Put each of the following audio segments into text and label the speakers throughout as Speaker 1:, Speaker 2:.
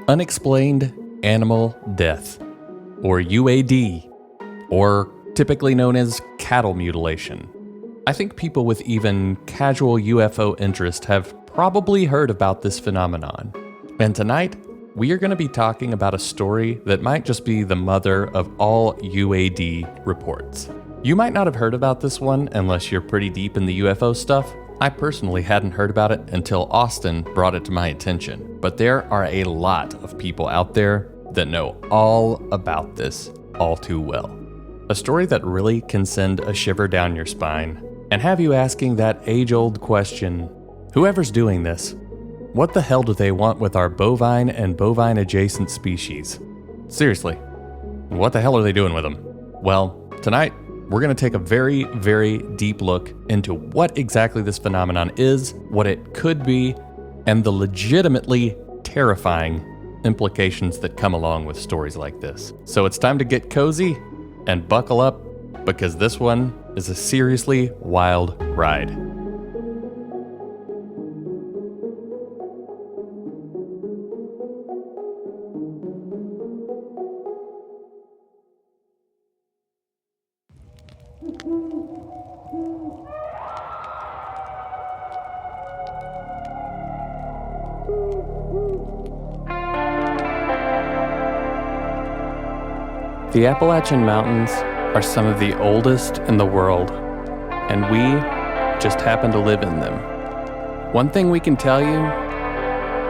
Speaker 1: Unexplained animal death, or UAD, or typically known as cattle mutilation. I think people with even casual UFO interest have probably heard about this phenomenon. And tonight, we are going to be talking about a story that might just be the mother of all UAD reports. You might not have heard about this one unless you're pretty deep in the UFO stuff. I personally hadn't heard about it until Austin brought it to my attention. But there are a lot of people out there that know all about this all too well. A story that really can send a shiver down your spine and have you asking that age-old question, whoever's doing this, what the hell do they want with our bovine and bovine-adjacent species? Seriously, what the hell are they doing with them? Well, tonight, we're going to take a very, very deep look into what exactly this phenomenon is, what it could be, and the legitimately terrifying implications that come along with stories like this. So it's time to get cozy and buckle up, because this one is a seriously wild ride. The Appalachian Mountains are some of the oldest in the world, and we just happen to live in them. One thing we can tell you,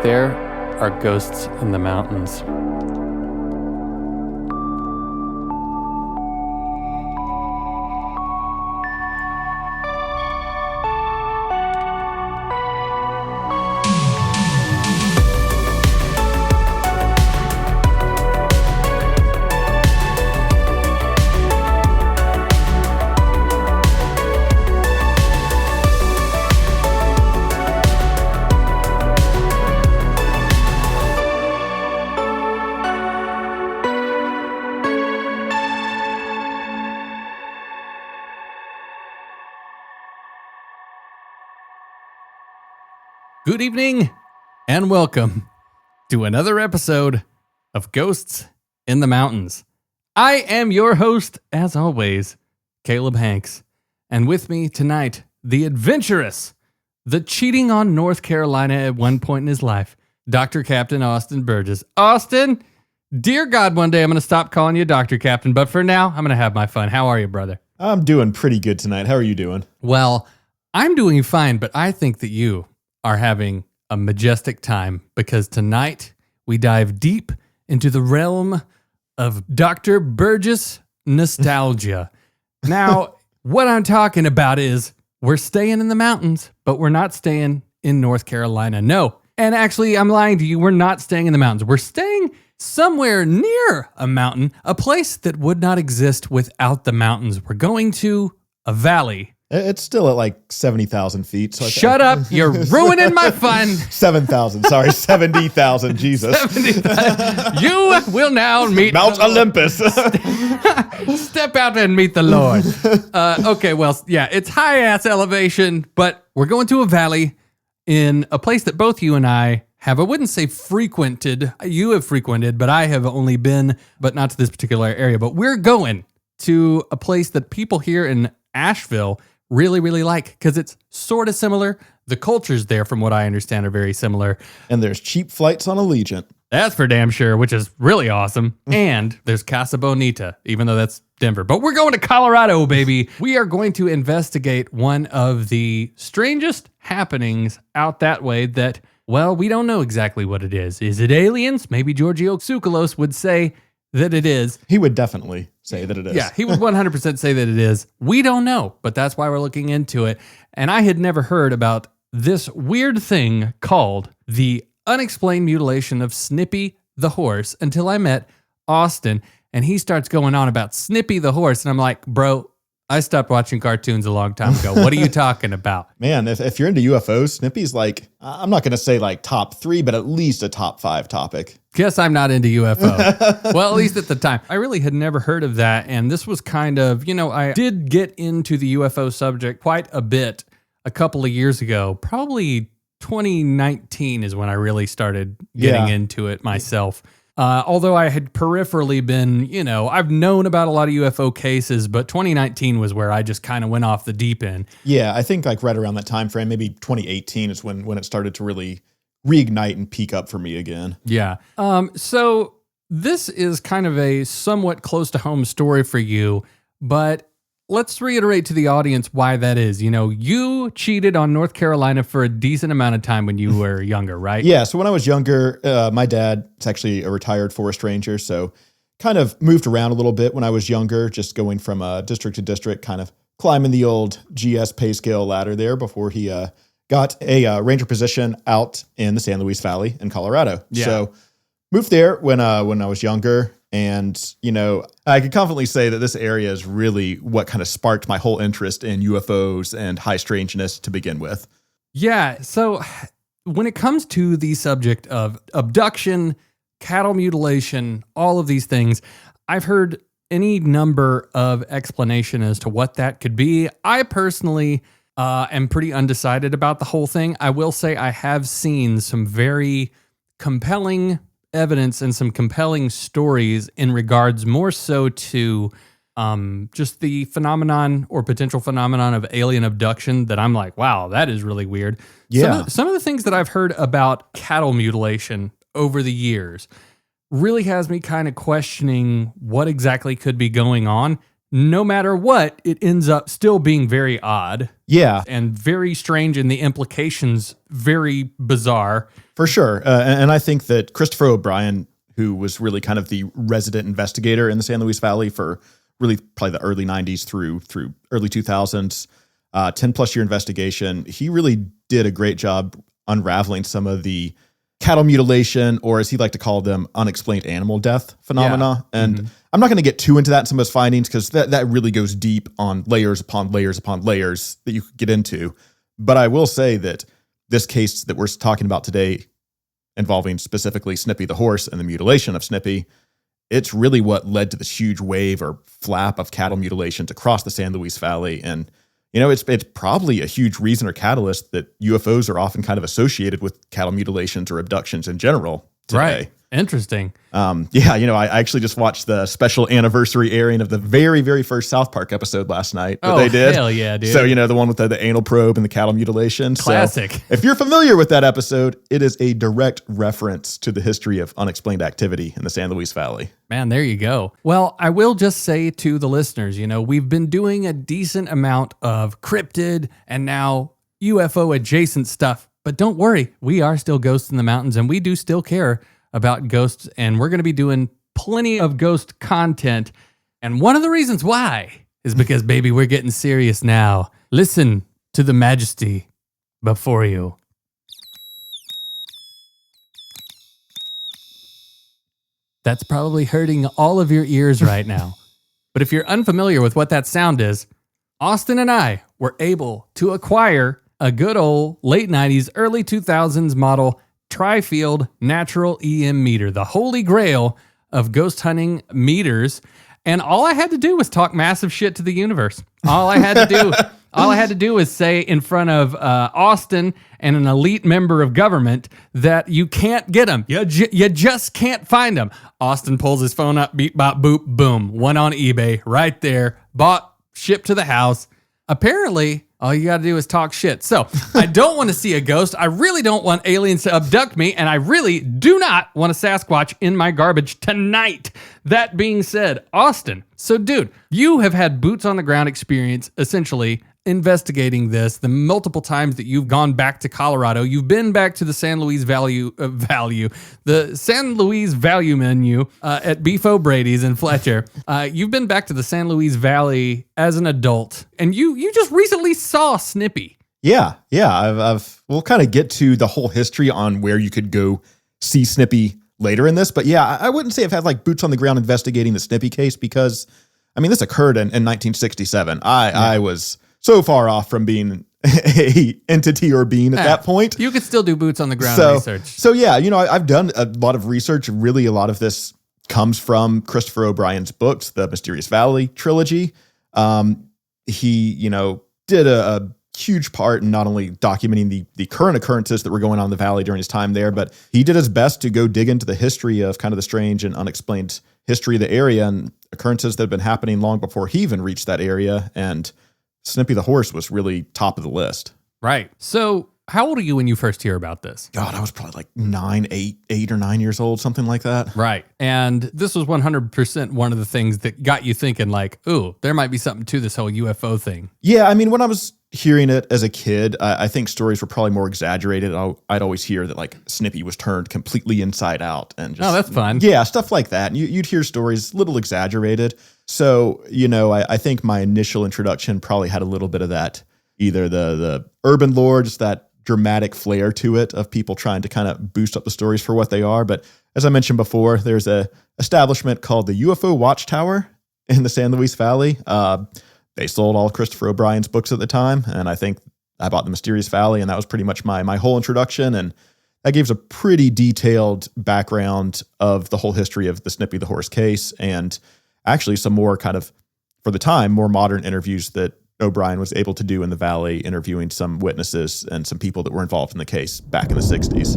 Speaker 1: there are ghosts in the mountains.
Speaker 2: Good evening, and welcome to another episode of Ghosts in the Mountains. I am your host, as always, Caleb Hanks, and with me tonight, the adventurous, the cheating on North Carolina at one point in his life, Dr. Captain Austin Burgess. Austin, dear God, one day I'm going to stop calling you Dr. Captain, but for now, I'm going to have my fun. How are you, brother?
Speaker 3: I'm doing pretty good tonight. How are you doing?
Speaker 2: Well, I'm doing fine, but I think that you are having a majestic time, because tonight we dive deep into the realm of Dr. Burgess nostalgia. Now, what I'm talking about is we're staying in the mountains, but we're not staying in North Carolina. No. And actually, I'm lying to you. We're not staying in the mountains. We're staying somewhere near a mountain, a place that would not exist without the mountains. We're going to a valley.
Speaker 3: It's still at like 70,000 feet. So
Speaker 2: Shut up. You're ruining my fun.
Speaker 3: 7,000. Sorry, 70,000. Jesus.
Speaker 2: 70,000. You will now meet
Speaker 3: Mount Olympus.
Speaker 2: Step out and meet the Lord. Okay, well, yeah, it's high-ass elevation, but we're going to a valley in a place that both you and I have, I wouldn't say frequented. You have frequented, but I have only been, but not to this particular area. But we're going to a place that people here in Asheville really, really like, because it's sort of similar. The cultures there, from what I understand, are very similar.
Speaker 3: And there's cheap flights on Allegiant.
Speaker 2: That's for damn sure, which is really awesome. And there's Casa Bonita, even though that's Denver. But we're going to Colorado, baby. We are going to investigate one of the strangest happenings out that way that, well, we don't know exactly what it is. Is it aliens? Maybe Giorgio Tsoukalos would say that it is.
Speaker 3: He would definitely say that it is.
Speaker 2: Yeah, he would 100% say that it is. We don't know, but that's why we're looking into it. And I had never heard about this weird thing called the unexplained mutilation of Snippy the Horse until I met Austin, and he starts going on about Snippy the Horse, and I'm like, bro, I stopped watching cartoons a long time ago. What are you talking about?
Speaker 3: Man, if you're into UFOs, Snippy's like, I'm not going to say like top 3, but at least a top 5 topic.
Speaker 2: Guess I'm not into UFO. Well, at least at the time. I really had never heard of that. And this was kind of, I did get into the UFO subject quite a bit a couple of years ago. Probably 2019 is when I really started getting into it myself. Although I had peripherally been, I've known about a lot of UFO cases, but 2019 was where I just kind of went off the deep end.
Speaker 3: Yeah, I think like right around that time frame, maybe 2018 is when it started to really reignite and peak up for me again.
Speaker 2: Yeah. So this is kind of a somewhat close to home story for you, but let's reiterate to the audience why that is. You cheated on North Carolina for a decent amount of time when you were younger, right?
Speaker 3: Yeah, so when I was younger, my dad is actually a retired forest ranger, so kind of moved around a little bit when I was younger, just going from district to district, kind of climbing the old GS pay scale ladder there before he got a ranger position out in the San Luis Valley in Colorado.
Speaker 2: Yeah.
Speaker 3: So moved there when I was younger. And, I could confidently say that this area is really what kind of sparked my whole interest in UFOs and high strangeness to begin with.
Speaker 2: Yeah. So when it comes to the subject of abduction, cattle mutilation, all of these things, I've heard any number of explanation as to what that could be. I personally am pretty undecided about the whole thing. I will say I have seen some very compelling evidence and some compelling stories in regards more so to just the phenomenon or potential phenomenon of alien abduction that I'm like, wow, that is really weird.
Speaker 3: Yeah.
Speaker 2: Some of the things that I've heard about cattle mutilation over the years really has me kind of questioning what exactly could be going on. No matter what, it ends up still being very odd.
Speaker 3: Yeah.
Speaker 2: And very strange, and the implications very bizarre.
Speaker 3: For sure. And I think that Christopher O'Brien, who was really kind of the resident investigator in the San Luis Valley for really probably the early 90s through early 2000s, 10 plus year investigation, he really did a great job unraveling some of the cattle mutilation, or as he liked to call them, unexplained animal death phenomena. Yeah. And I'm not going to get too into that in some of his findings because that really goes deep on layers upon layers upon layers that you could get into. But I will say that this case that we're talking about today, involving specifically Snippy the horse and the mutilation of Snippy, it's really what led to this huge wave or flap of cattle mutilations across the San Luis Valley. And, it's probably a huge reason or catalyst that UFOs are often kind of associated with cattle mutilations or abductions in general today.
Speaker 2: Right. Interesting.
Speaker 3: I actually just watched the special anniversary airing of the very, very first South Park episode last night that they did.
Speaker 2: Hell yeah, dude.
Speaker 3: So, the one with the anal probe and the cattle mutilation.
Speaker 2: Classic.
Speaker 3: So, if you're familiar with that episode, it is a direct reference to the history of unexplained activity in the San Luis Valley.
Speaker 2: Man, there you go. Well, I will just say to the listeners, we've been doing a decent amount of cryptid and now UFO adjacent stuff, but don't worry, we are still ghosts in the mountains and we do still care about ghosts, and we're going to be doing plenty of ghost content. And one of the reasons why is because, baby, we're getting serious now. Listen to the majesty before you. That's probably hurting all of your ears right now. But if you're unfamiliar with what that sound is, Austin and I were able to acquire a good old late 90s, early 2000s model tri-field natural EM meter, the holy grail of ghost hunting meters. And all I had to do was talk massive shit to the universe. All I had to do was say in front of Austin and an elite member of government that you can't get them. You just can't find them. Austin pulls his phone up, beep, bop, boop, boom. One on eBay right there. Bought, shipped to the house. Apparently, all you got to do is talk shit. So I don't want to see a ghost. I really don't want aliens to abduct me. And I really do not want a Sasquatch in my garbage tonight. That being said, Austin. So dude, you have had boots on the ground experience, essentially investigating this, the multiple times that you've gone back to Colorado. You've been back to the San Luis the San Luis Value menu at Beef O'Brady's in Fletcher. You've been back to the San Luis Valley as an adult, and you just recently saw Snippy.
Speaker 3: Yeah. We'll kind of get to the whole history on where you could go see Snippy later in this, but yeah, I wouldn't say I've had like boots on the ground investigating the Snippy case because I mean, this occurred in 1967. I was so far off from being a entity or being at that point.
Speaker 2: You could still do boots on the ground research.
Speaker 3: So yeah, I've done a lot of research. Really, a lot of this comes from Christopher O'Brien's books, the Mysterious Valley trilogy. He, did a huge part in not only documenting the current occurrences that were going on in the valley during his time there, but he did his best to go dig into the history of kind of the strange and unexplained history of the area and occurrences that have been happening long before he even reached that area. And Snippy the Horse was really top of the list.
Speaker 2: Right. So how old are you when you first hear about this?
Speaker 3: God, I was probably like 8 or 9 years old, something like that.
Speaker 2: Right. And this was 100% one of the things that got you thinking like, ooh, there might be something to this whole UFO thing.
Speaker 3: Yeah, I mean, when I was hearing it as a kid, I think stories were probably more exaggerated. I'd always hear that like Snippy was turned completely inside out and just,
Speaker 2: oh, that's fun.
Speaker 3: Yeah, stuff like that. And you'd hear stories a little exaggerated. So, I think my initial introduction probably had a little bit of that, either the urban lore, just that dramatic flair to it of people trying to kind of boost up the stories for what they are. But as I mentioned before, there's a establishment called the UFO Watchtower in the San Luis Valley. They sold all of Christopher O'Brien's books at the time, and I think I bought The Mysterious Valley, and that was pretty much my whole introduction, and that gives a pretty detailed background of the whole history of the Snippy the Horse case, and actually some more kind of, for the time, more modern interviews that O'Brien was able to do in the Valley, interviewing some witnesses and some people that were involved in the case back in the 60s.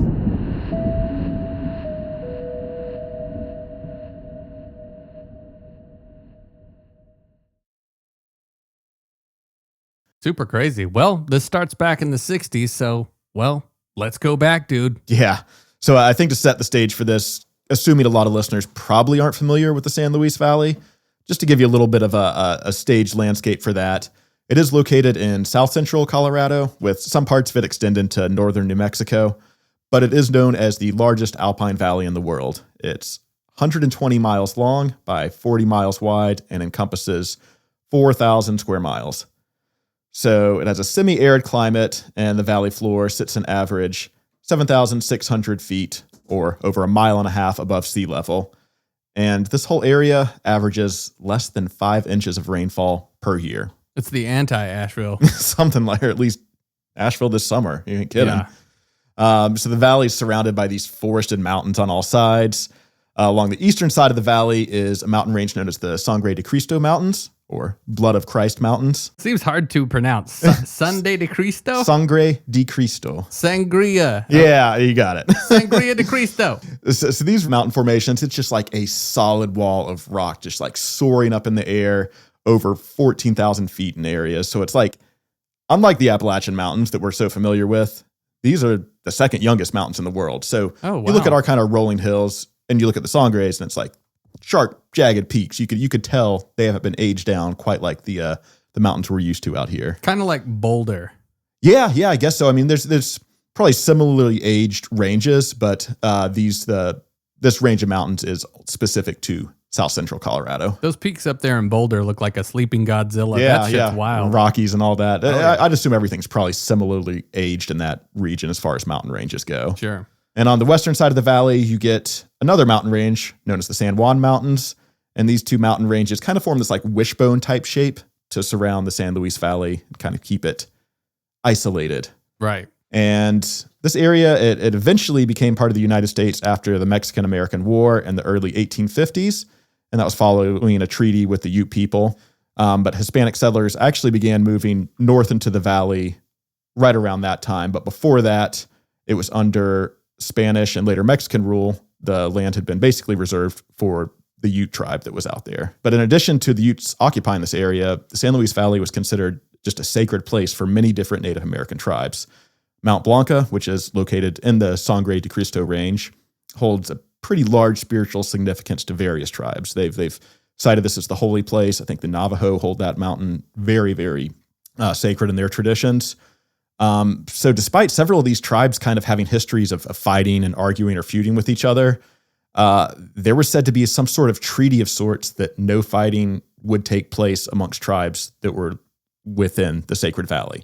Speaker 2: Super crazy. Well, this starts back in the 60s, so, let's go back, dude.
Speaker 3: Yeah. So I think to set the stage for this, assuming a lot of listeners probably aren't familiar with the San Luis Valley, just to give you a little bit of a staged landscape for that, it is located in south central Colorado, with some parts of it extending to northern New Mexico, but it is known as the largest alpine valley in the world. It's 120 miles long by 40 miles wide and encompasses 4,000 square miles. So it has a semi-arid climate, and the valley floor sits an average 7,600 feet, or over 1.5 miles above sea level. And this whole area averages less than 5 inches of rainfall per year.
Speaker 2: It's the anti-Asheville.
Speaker 3: Something like, or at least Asheville this summer. You ain't kidding. Yeah. So the valley is surrounded by these forested mountains on all sides. Along the eastern side of the valley is a mountain range known as the Sangre de Cristo Mountains, or Blood of Christ Mountains.
Speaker 2: Seems hard to pronounce. Sunday de Cristo?
Speaker 3: Sangre de Cristo.
Speaker 2: Sangria.
Speaker 3: Yeah, you got it.
Speaker 2: Sangria de Cristo.
Speaker 3: So these mountain formations, it's just like a solid wall of rock, just like soaring up in the air over 14,000 feet in areas. So it's like, unlike the Appalachian Mountains that we're so familiar with, these are the second youngest mountains in the world. So you look at our kind of rolling hills and you look at the Sangres and it's like sharp, jagged peaks. You could tell they haven't been aged down quite like the mountains we're used to out here.
Speaker 2: Kind of like Boulder.
Speaker 3: Yeah, I guess so. I mean, there's probably similarly aged ranges, but this range of mountains is specific to South Central Colorado.
Speaker 2: Those peaks up there in Boulder look like a sleeping Godzilla. That shit's wild.
Speaker 3: Rockies and all that. I'd assume everything's probably similarly aged in that region as far as mountain ranges go.
Speaker 2: Sure.
Speaker 3: And on the western side of the valley, you get another mountain range known as the San Juan Mountains. And these two mountain ranges kind of form this like wishbone type shape to surround the San Luis Valley and kind of keep it isolated.
Speaker 2: Right.
Speaker 3: And this area, it eventually became part of the United States after the Mexican-American War in the early 1850s. And that was following a treaty with the Ute people. But Hispanic settlers actually began moving north into the valley right around that time. But before that, it was under Spanish and later Mexican rule. The land had been basically reserved for the Ute tribe that was out there. But in addition to the Utes occupying this area, the San Luis Valley was considered just a sacred place for many different Native American tribes. Mount Blanca, which is located in the Sangre de Cristo range, holds a pretty large spiritual significance to various tribes. They've cited this as the holy place. I think the Navajo hold that mountain very, very sacred in their traditions. So despite several of these tribes kind of having histories of fighting and arguing or feuding with each other, there was said to be some sort of treaty of sorts that no fighting would take place amongst tribes that were within the Sacred Valley.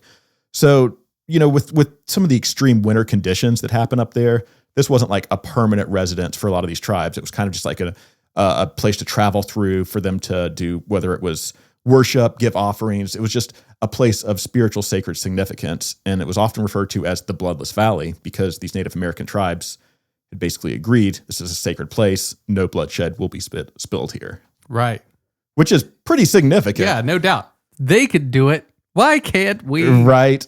Speaker 3: So, with some of the extreme winter conditions that happen up there, this wasn't like a permanent residence for a lot of these tribes. It was kind of just like a a place to travel through for them to do, whether it was worship, give offerings. It was just a place of spiritual sacred significance. And it was often referred to as the Bloodless Valley because these Native American tribes had basically agreed this is a sacred place. No bloodshed will be spilled here.
Speaker 2: Right.
Speaker 3: Which is pretty significant.
Speaker 2: Yeah, no doubt. They could do it. Why can't we?
Speaker 3: Right.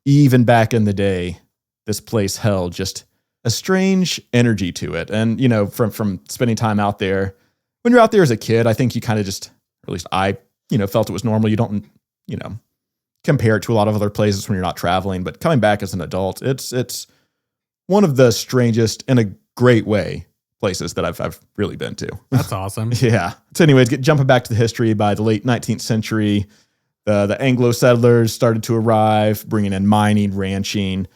Speaker 3: Even back in the day, this place held just a strange energy to it. And, you know, from spending time out there, when you're out there as a kid, I think you kind of just, or at least I, felt it was normal. You don't, compare it to a lot of other places when you're not traveling. But coming back as an adult, it's one of the strangest, in a great way, places that I've really been to.
Speaker 2: That's awesome.
Speaker 3: Yeah. So anyways, jumping back to the history, by the late 19th century, the Anglo settlers started to arrive, bringing in mining, ranching,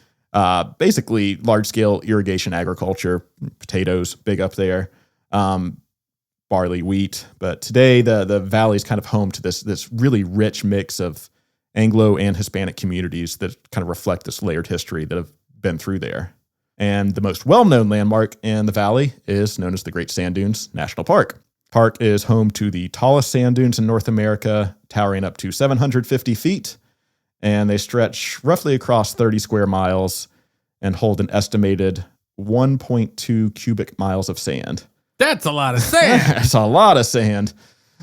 Speaker 3: basically large-scale irrigation agriculture, potatoes, big up there, barley, wheat. But today, the valley is kind of home to this really rich mix of Anglo and Hispanic communities that kind of reflect this layered history that have been through there. And the most well-known landmark in the valley is known as the Great Sand Dunes National Park. Park is home to the tallest sand dunes in North America, towering up to 750 feet, and they stretch roughly across 30 square miles and hold an estimated 1.2 cubic miles of sand.
Speaker 2: That's a lot of sand.
Speaker 3: That's a lot of sand.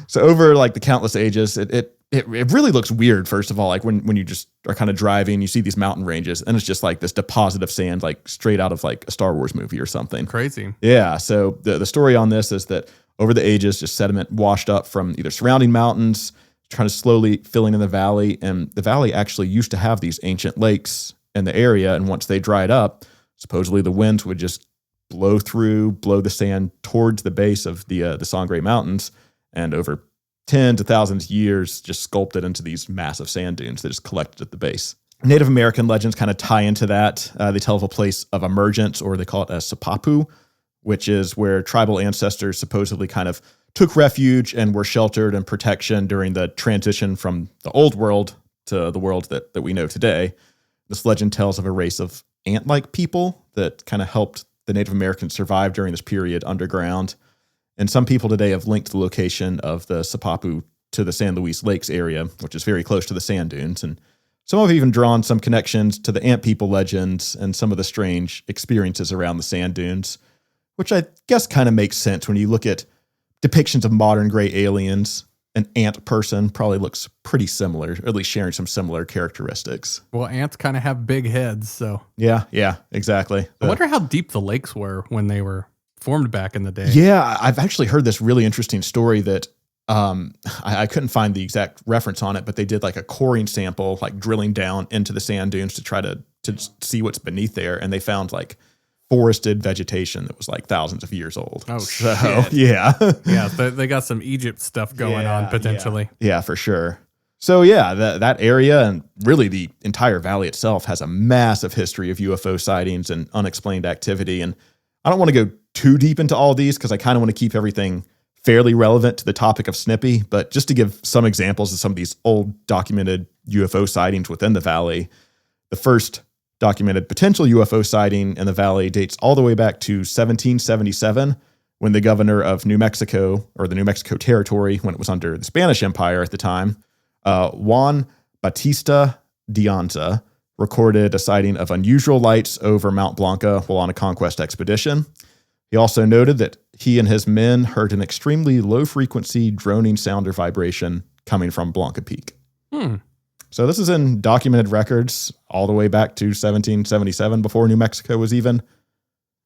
Speaker 3: So over like the countless ages, it really looks weird, first of all, like when you just are kind of driving, you see these mountain ranges, and it's just like this deposit of sand, like straight out of like a Star Wars movie or something.
Speaker 2: Crazy.
Speaker 3: Yeah, so the story on this is that over the ages, just sediment washed up from either surrounding mountains, trying to slowly filling in the valley, and the valley actually used to have these ancient lakes in the area, and once they dried up, supposedly the winds would just blow the sand towards the base of the Sangre Mountains, and over tens of thousands of years just sculpted into these massive sand dunes that just collected at the base. Native American legends kind of tie into that. They tell of a place of emergence, or they call it a Sipapu, which is where tribal ancestors supposedly kind of took refuge and were sheltered and protection during the transition from the old world to the world that we know today. This legend tells of a race of ant-like people that kind of helped the Native Americans survive during this period underground. And some people today have linked the location of the Sipapu to the San Luis Lakes area, which is very close to the sand dunes. And some have even drawn some connections to the ant people legends and some of the strange experiences around the sand dunes, which I guess kind of makes sense when you look at depictions of modern gray aliens. An ant person probably looks pretty similar, or at least sharing some similar characteristics.
Speaker 2: Well, ants kind of have big heads, so.
Speaker 3: Yeah, exactly.
Speaker 2: I wonder how deep the lakes were when they were formed back in the day.
Speaker 3: Yeah, I've actually heard this really interesting story that I couldn't find the exact reference on it, but they did like a coring sample, like drilling down into the sand dunes to try to see what's beneath there, and they found like forested vegetation that was like thousands of years old.
Speaker 2: Oh,
Speaker 3: so,
Speaker 2: shit.
Speaker 3: Yeah.
Speaker 2: Yeah, they got some Egypt stuff going on potentially.
Speaker 3: Yeah, for sure. So yeah, that area and really the entire valley itself has a massive history of UFO sightings and unexplained activity. And I don't want to go too deep into all these because I kind of want to keep everything fairly relevant to the topic of Snippy. But just to give some examples of some of these old documented UFO sightings within the valley, the first documented potential UFO sighting in the valley dates all the way back to 1777, when the governor of New Mexico, or the New Mexico Territory, when it was under the Spanish Empire at the time, Juan Bautista de Anza, recorded a sighting of unusual lights over Mount Blanca while on a conquest expedition. He also noted that he and his men heard an extremely low-frequency droning sound or vibration coming from Blanca Peak. So this is in documented records all the way back to 1777, before New Mexico was even,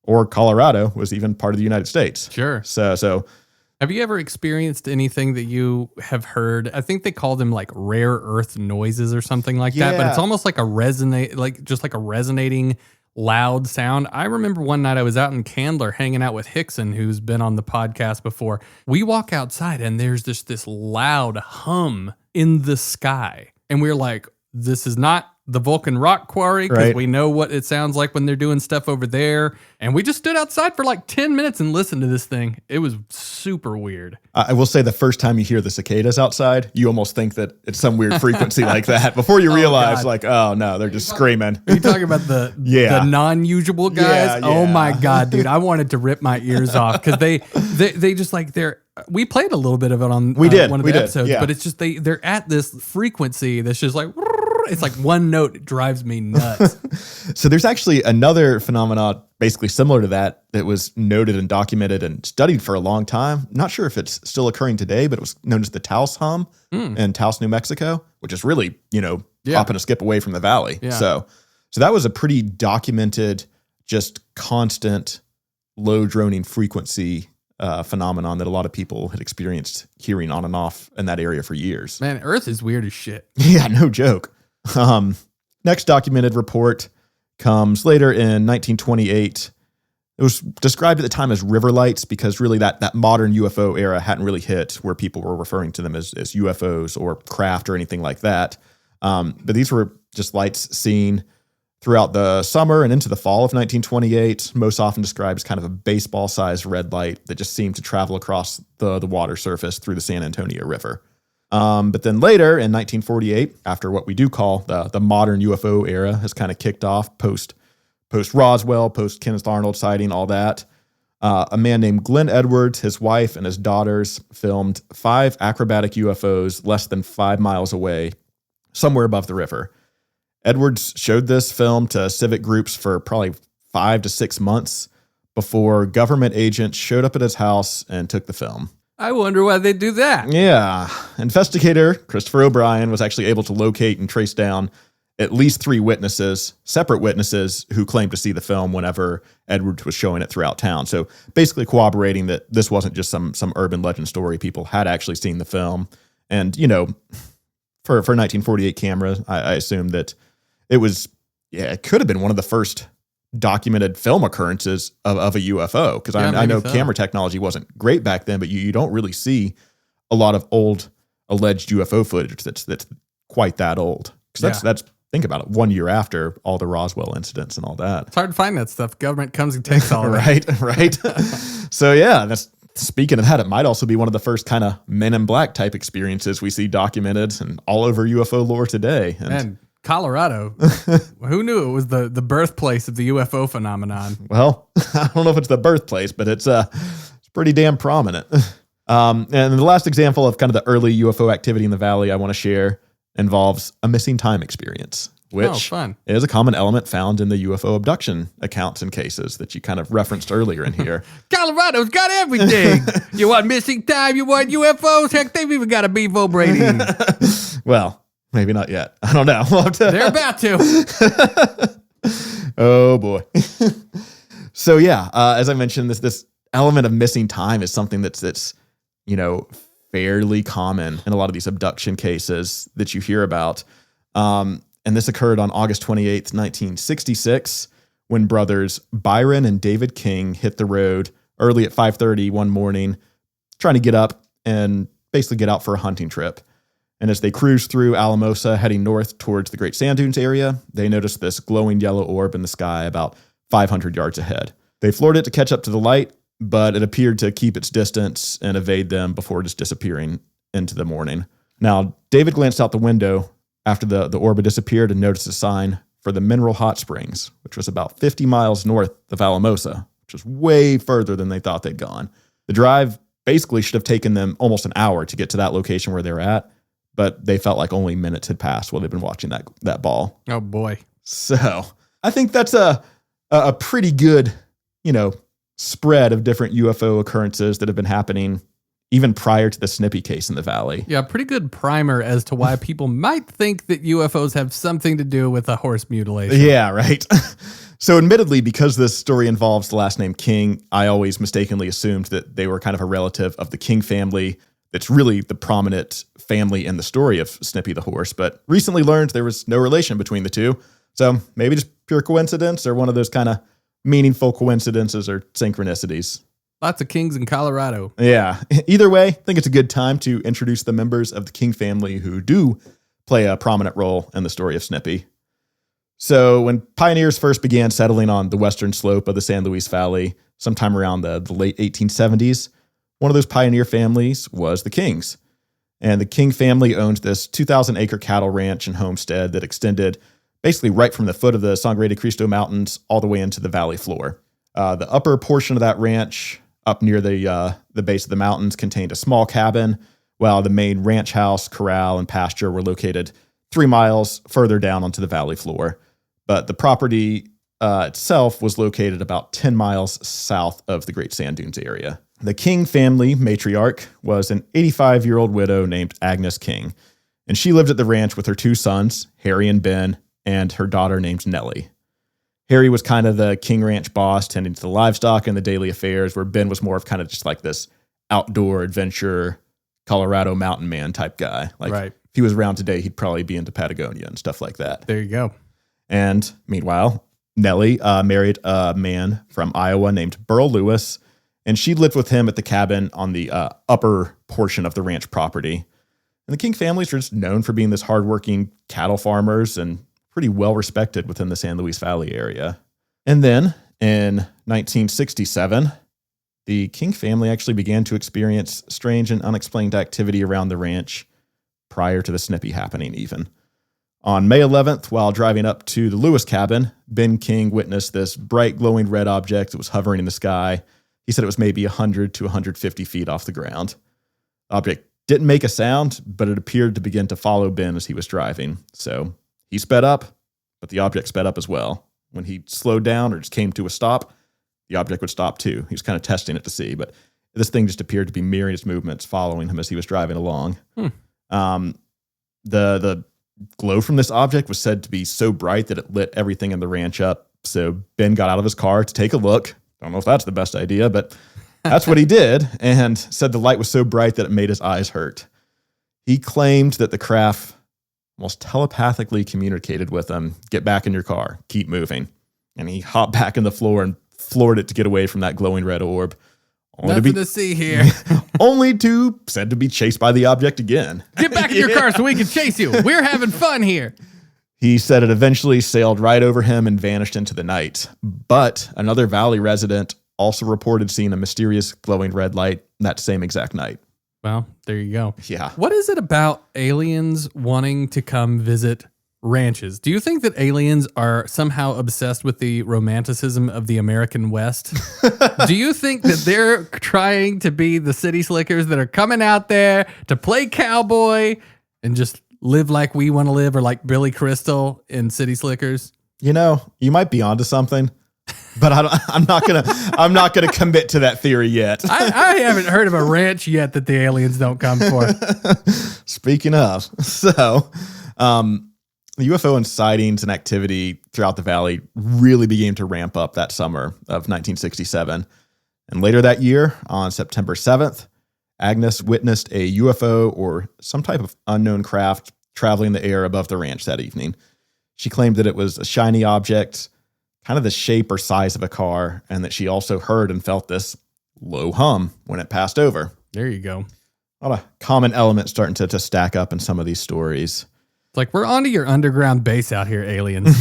Speaker 3: or Colorado was even part of the United States.
Speaker 2: Sure.
Speaker 3: So
Speaker 2: have you ever experienced anything that you have heard? I think they call them like rare earth noises or something like that, but it's almost like just like a resonating loud sound. I remember one night I was out in Candler hanging out with Hickson, who's been on the podcast before. We walk outside and there's this loud hum in the sky. And we're like, this is not the Vulcan rock quarry because
Speaker 3: Right.
Speaker 2: we know what it sounds like when they're doing stuff over there. And we just stood outside for like 10 minutes and listened to this thing. It was super weird.
Speaker 3: I will say the first time you hear the cicadas outside, you almost think that it's some weird frequency like that before you realize,
Speaker 2: God.
Speaker 3: like, oh no, they're just screaming.
Speaker 2: Are you talking about the non-usual guys?
Speaker 3: Yeah,
Speaker 2: Oh
Speaker 3: yeah.
Speaker 2: my God, dude. I wanted to rip my ears off because they just like we played a little bit of it on
Speaker 3: We did,
Speaker 2: one of
Speaker 3: we
Speaker 2: the
Speaker 3: did,
Speaker 2: episodes,
Speaker 3: yeah.
Speaker 2: but it's just they're at this frequency that's just like it's like one note. It drives me nuts.
Speaker 3: So there's actually another phenomenon basically similar to that was noted and documented and studied for a long time. Not sure if it's still occurring today, but it was known as the Taos hum in Taos, New Mexico, which is really, hop and a skip away from the valley.
Speaker 2: Yeah.
Speaker 3: So that was a pretty documented, just constant low droning frequency phenomenon that a lot of people had experienced hearing on and off in that area for years.
Speaker 2: Man, Earth is weird as shit.
Speaker 3: Yeah, no joke. Next documented report comes later in 1928. It was described at the time as river lights because really that modern UFO era hadn't really hit where people were referring to them as UFOs or craft or anything like that. But these were just lights seen throughout the summer and into the fall of 1928, most often described as kind of a baseball-sized red light that just seemed to travel across the water surface through the San Antonio River. But then later in 1948, after what we do call the modern UFO era has kind of kicked off post Roswell, post Kenneth Arnold sighting, all that, a man named Glenn Edwards, his wife, and his daughters filmed 5 acrobatic UFOs less than 5 miles away, somewhere above the river. Edwards showed this film to civic groups for probably 5 to 6 months before government agents showed up at his house and took the film.
Speaker 2: I wonder why they do that.
Speaker 3: Yeah. Investigator Christopher O'Brien was actually able to locate and trace down at least 3 witnesses, separate witnesses, who claimed to see the film whenever Edwards was showing it throughout town. So basically corroborating that this wasn't just some urban legend story. People had actually seen the film. And, for 1948 camera, I assume that it could have been one of the first documented film occurrences of a UFO. Because I know camera technology wasn't great back then, but you don't really see a lot of old alleged UFO footage that's quite that old. Because that's think about it, 1 year after all the Roswell incidents and all that.
Speaker 2: It's hard to find that stuff. Government comes and takes all of it.
Speaker 3: Right. So yeah, speaking of that, it might also be one of the first kind of Men in Black type experiences we see documented and all over UFO lore today.
Speaker 2: And Colorado, who knew it was the birthplace of the UFO phenomenon?
Speaker 3: Well, I don't know if it's the birthplace, but it's pretty damn prominent. And the last example of kind of the early UFO activity in the valley I want to share involves a missing time experience, which is a common element found in the UFO abduction accounts and cases that you kind of referenced earlier in here.
Speaker 2: Colorado's got everything. You want missing time? You want UFOs? Heck, they've even got a bevo braiding.
Speaker 3: Well, maybe not yet. I don't know.
Speaker 2: They're about to.
Speaker 3: Oh boy. So yeah, as I mentioned, this element of missing time is something that's fairly common in a lot of these abduction cases that you hear about. And this occurred on August 28th, 1966, when brothers Byron and David King hit the road early at 5:30 one morning, trying to get up and basically get out for a hunting trip. And as they cruised through Alamosa, heading north towards the Great Sand Dunes area, they noticed this glowing yellow orb in the sky about 500 yards ahead. They floored it to catch up to the light, but it appeared to keep its distance and evade them before just disappearing into the morning. Now, David glanced out the window after the orb had disappeared and noticed a sign for the Mineral Hot Springs, which was about 50 miles north of Alamosa, which was way further than they thought they'd gone. The drive basically should have taken them almost an hour to get to that location where they were at, but they felt like only minutes had passed while they've been watching that ball.
Speaker 2: Oh, boy.
Speaker 3: So I think that's a pretty good, spread of different UFO occurrences that have been happening even prior to the Snippy case in the valley.
Speaker 2: Yeah, pretty good primer as to why people might think that UFOs have something to do with a horse mutilation.
Speaker 3: Yeah, right. So admittedly, because this story involves the last name King, I always mistakenly assumed that they were kind of a relative of the King family. That's really the prominent family in the story of Snippy the Horse, but recently learned there was no relation between the two. So maybe just pure coincidence or one of those kind of meaningful coincidences or synchronicities.
Speaker 2: Lots of Kings in Colorado.
Speaker 3: Yeah. Either way, I think it's a good time to introduce the members of the King family who do play a prominent role in the story of Snippy. So when pioneers first began settling on the western slope of the San Luis Valley, sometime around the late 1870s, one of those pioneer families was the Kings. And the King family owned this 2,000-acre cattle ranch and homestead that extended basically right from the foot of the Sangre de Cristo Mountains all the way into the valley floor. The upper portion of that ranch, up near the base of the mountains, contained a small cabin, while the main ranch house, corral, and pasture were located 3 miles further down onto the valley floor. But the property itself was located about 10 miles south of the Great Sand Dunes area. The King family matriarch was an 85-year-old widow named Agnes King, and she lived at the ranch with her 2 sons, Harry and Ben, and her daughter named Nellie. Harry was kind of the King Ranch boss, tending to the livestock and the daily affairs, where Ben was more of kind of just like this outdoor adventure, Colorado mountain man type guy. Like,
Speaker 2: right.
Speaker 3: If he was around today, he'd probably be into Patagonia and stuff like that.
Speaker 2: There you go.
Speaker 3: And meanwhile, Nellie married a man from Iowa named Burl Lewis, and she lived with him at the cabin on the upper portion of the ranch property. And the King families are just known for being this hardworking cattle farmers and pretty well respected within the San Luis Valley area. And then in 1967, the King family actually began to experience strange and unexplained activity around the ranch prior to the Snippy happening even. On May 11th, while driving up to the Lewis cabin, Ben King witnessed this bright glowing red object that was hovering in the sky. He said it was maybe 100 to 150 feet off the ground. The object didn't make a sound, but it appeared to begin to follow Ben as he was driving. So he sped up, but the object sped up as well. When he slowed down or just came to a stop, the object would stop too. He was kind of testing it to see, but this thing just appeared to be mirroring its movements, following him as he was driving along. The glow from this object was said to be so bright that it lit everything in the ranch up. So Ben got out of his car to take a look. Don't know if that's the best idea, but that's what he did, and said the light was so bright that it made his eyes hurt. He claimed that the craft almost telepathically communicated with him, get back in your car, keep moving. And he hopped back in the floor and floored it to get away from that glowing red orb.
Speaker 2: Nothing to see here.
Speaker 3: Only said to be chased by the object again.
Speaker 2: Get back in your car so we can chase you. We're having fun here.
Speaker 3: He said it eventually sailed right over him and vanished into the night. But another valley resident also reported seeing a mysterious glowing red light that same exact night.
Speaker 2: Well, there you go.
Speaker 3: Yeah.
Speaker 2: What is it about aliens wanting to come visit ranches? Do you think that aliens are somehow obsessed with the romanticism of the American West? Do you think that they're trying to be the city slickers that are coming out there to play cowboy and just live like we want to live, or like Billy Crystal in City Slickers?
Speaker 3: You know, you might be onto something, but I'm not gonna commit to that theory yet.
Speaker 2: I haven't heard of a ranch yet that the aliens don't come for.
Speaker 3: Speaking of, so the UFO and sightings and activity throughout the valley really began to ramp up that summer of 1967. And later that year, on September 7th, Agnes witnessed a UFO, or some type of unknown craft, traveling the air above the ranch that evening. She claimed that it was a shiny object, kind of the shape or size of a car, and that she also heard and felt this low hum when it passed over.
Speaker 2: There you go.
Speaker 3: A lot of common elements starting to stack up in some of these stories.
Speaker 2: It's like, we're onto your underground base out here, aliens.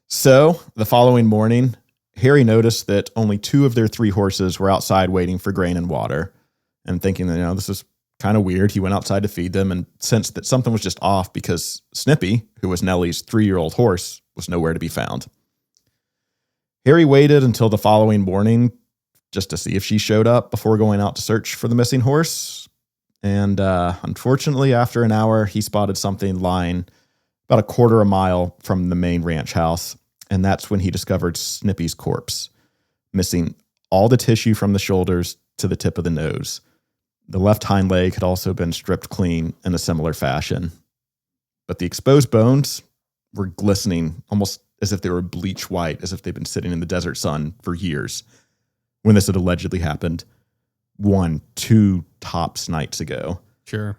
Speaker 3: So the following morning, Harry noticed that only 2 of their 3 horses were outside waiting for grain and water. And thinking that, this is kind of weird, he went outside to feed them and sensed that something was just off because Snippy, who was Nellie's 3-year-old horse, was nowhere to be found. Harry waited until the following morning just to see if she showed up before going out to search for the missing horse. And unfortunately, after an hour, he spotted something lying about a quarter a mile from the main ranch house. And that's when he discovered Snippy's corpse, missing all the tissue from the shoulders to the tip of the nose. The left hind leg had also been stripped clean in a similar fashion. But the exposed bones were glistening, almost as if they were bleach white, as if they'd been sitting in the desert sun for years, when this had allegedly happened 1-2 tops nights ago.
Speaker 2: Sure.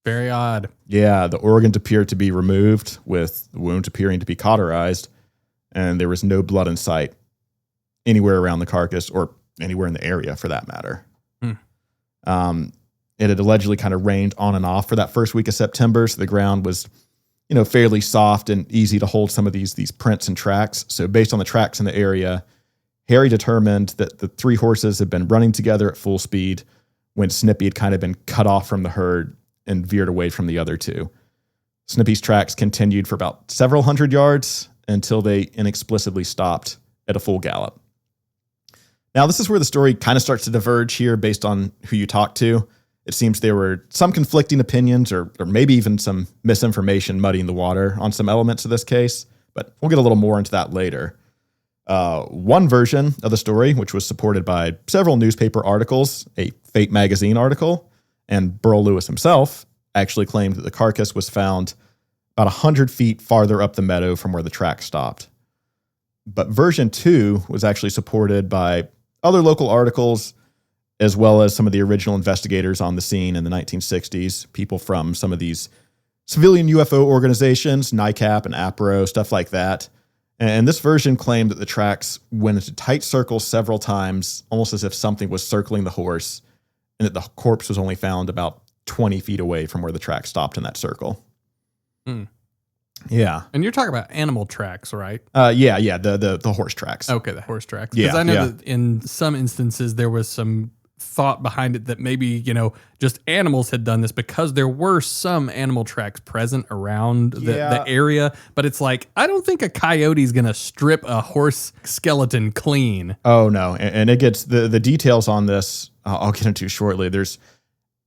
Speaker 2: Very odd.
Speaker 3: Yeah, the organs appeared to be removed, with the wounds appearing to be cauterized, and there was no blood in sight anywhere around the carcass, or anywhere in the area for that matter. It had allegedly kind of rained on and off for that first week of September, so the ground was, fairly soft and easy to hold some of these prints and tracks. So based on the tracks in the area, Harry determined that the three horses had been running together at full speed when Snippy had kind of been cut off from the herd and veered away from the other two. Snippy's tracks continued for about several hundred yards until they inexplicably stopped at a full gallop. Now, this is where the story kind of starts to diverge here based on who you talk to. It seems there were some conflicting opinions or maybe even some misinformation muddying the water on some elements of this case, but we'll get a little more into that later. One version of the story, which was supported by several newspaper articles, a Fate magazine article, and Burl Lewis himself, actually claimed that the carcass was found about 100 feet farther up the meadow from where the track stopped. But version 2 was actually supported by other local articles, as well as some of the original investigators on the scene in the 1960s, people from some of these civilian UFO organizations, NICAP and APRO, stuff like that. And this version claimed that the tracks went into tight circles several times, almost as if something was circling the horse, and that the corpse was only found about 20 feet away from where the track stopped in that circle. Yeah.
Speaker 2: And you're talking about animal tracks, right?
Speaker 3: Yeah, the horse tracks.
Speaker 2: Okay, the horse tracks.
Speaker 3: Yeah,
Speaker 2: Because I know
Speaker 3: yeah.
Speaker 2: that in some instances there was some thought behind it that maybe, just animals had done this because there were some animal tracks present around the area. But it's like, I don't think a coyote's going to strip a horse skeleton clean.
Speaker 3: Oh, no. And it gets the details on this, I'll get into shortly. There's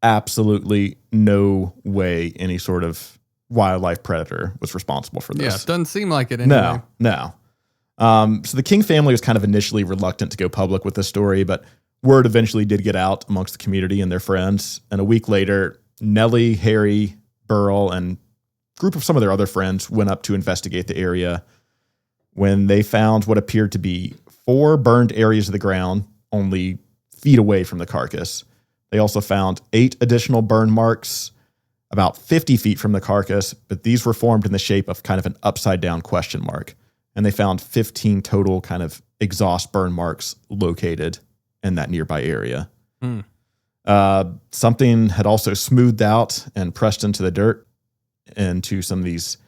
Speaker 3: absolutely no way any sort of wildlife predator was responsible for this.
Speaker 2: Yeah, it doesn't seem like it anyway.
Speaker 3: No. So the King family was kind of initially reluctant to go public with this story, but word eventually did get out amongst the community and their friends. And a week later, Nellie, Harry, Burl, and a group of some of their other friends went up to investigate the area when they found what appeared to be 4 burned areas of the ground only feet away from the carcass. They also found 8 additional burn marks about 50 feet from the carcass, but these were formed in the shape of kind of an upside down question mark. And they found 15 total kind of exhaust burn marks located in that nearby area. Something had also smoothed out and pressed into the dirt into some of these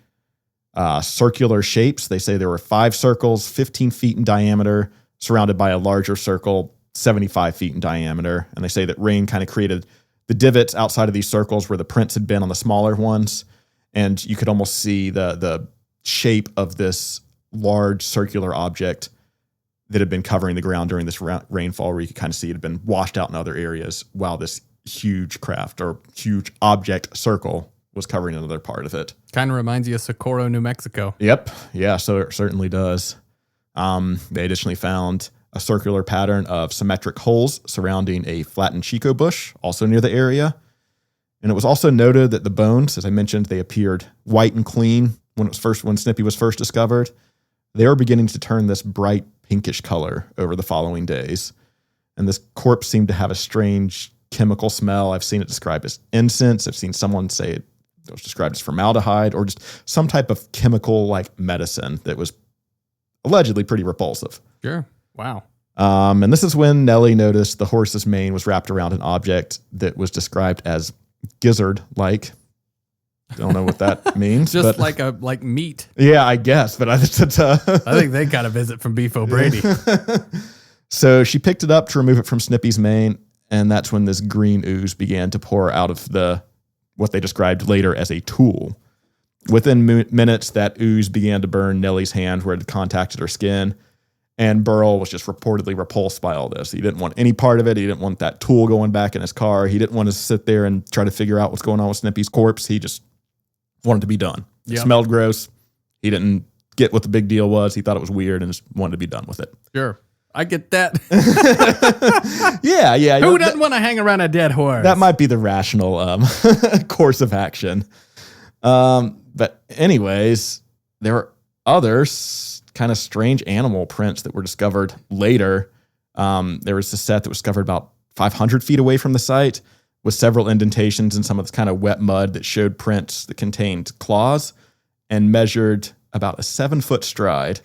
Speaker 3: circular shapes. They say there were 5 circles, 15 feet in diameter, surrounded by a larger circle, 75 feet in diameter. And they say that rain kind of created the divots outside of these circles where the prints had been on the smaller ones. And you could almost see the shape of this large circular object that had been covering the ground during this rainfall, where you could kind of see it had been washed out in other areas while this huge craft or huge object circle was covering another part of it.
Speaker 2: Kind of reminds you of Socorro, New Mexico.
Speaker 3: Yep. Yeah, so it certainly does. They additionally found a circular pattern of symmetric holes surrounding a flattened Chico bush, also near the area. And it was also noted that the bones, as I mentioned, they appeared white and clean when Snippy was first discovered. They were beginning to turn this bright pinkish color over the following days. And this corpse seemed to have a strange chemical smell. I've seen it described as incense. I've seen someone say it was described as formaldehyde or just some type of chemical like medicine that was allegedly pretty repulsive.
Speaker 2: Sure. Wow.
Speaker 3: And this is when Nellie noticed the horse's mane was wrapped around an object that was described as gizzard-like. Don't know what that means.
Speaker 2: Just like meat.
Speaker 3: Yeah, I guess. But I
Speaker 2: think they got a visit from Beef O'Brady.
Speaker 3: So she picked it up to remove it from Snippy's mane, and that's when this green ooze began to pour out of what they described later as a tool. Within minutes, that ooze began to burn Nellie's hand where it had contacted her skin, and Burl was just reportedly repulsed by all this. He didn't want any part of it. He didn't want that tool going back in his car. He didn't want to sit there and try to figure out what's going on with Snippy's corpse. He just wanted to be done. It smelled gross. He didn't get what the big deal was. He thought it was weird and just wanted to be done with it.
Speaker 2: Sure. I get that.
Speaker 3: Yeah.
Speaker 2: Who doesn't want to hang around a dead horse?
Speaker 3: That might be the rational course of action. But anyways, there were other kind of strange animal prints that were discovered later. There was a set that was discovered about 500 feet away from the site with several indentations in some of this kind of wet mud that showed prints that contained claws and measured about a 7-foot stride.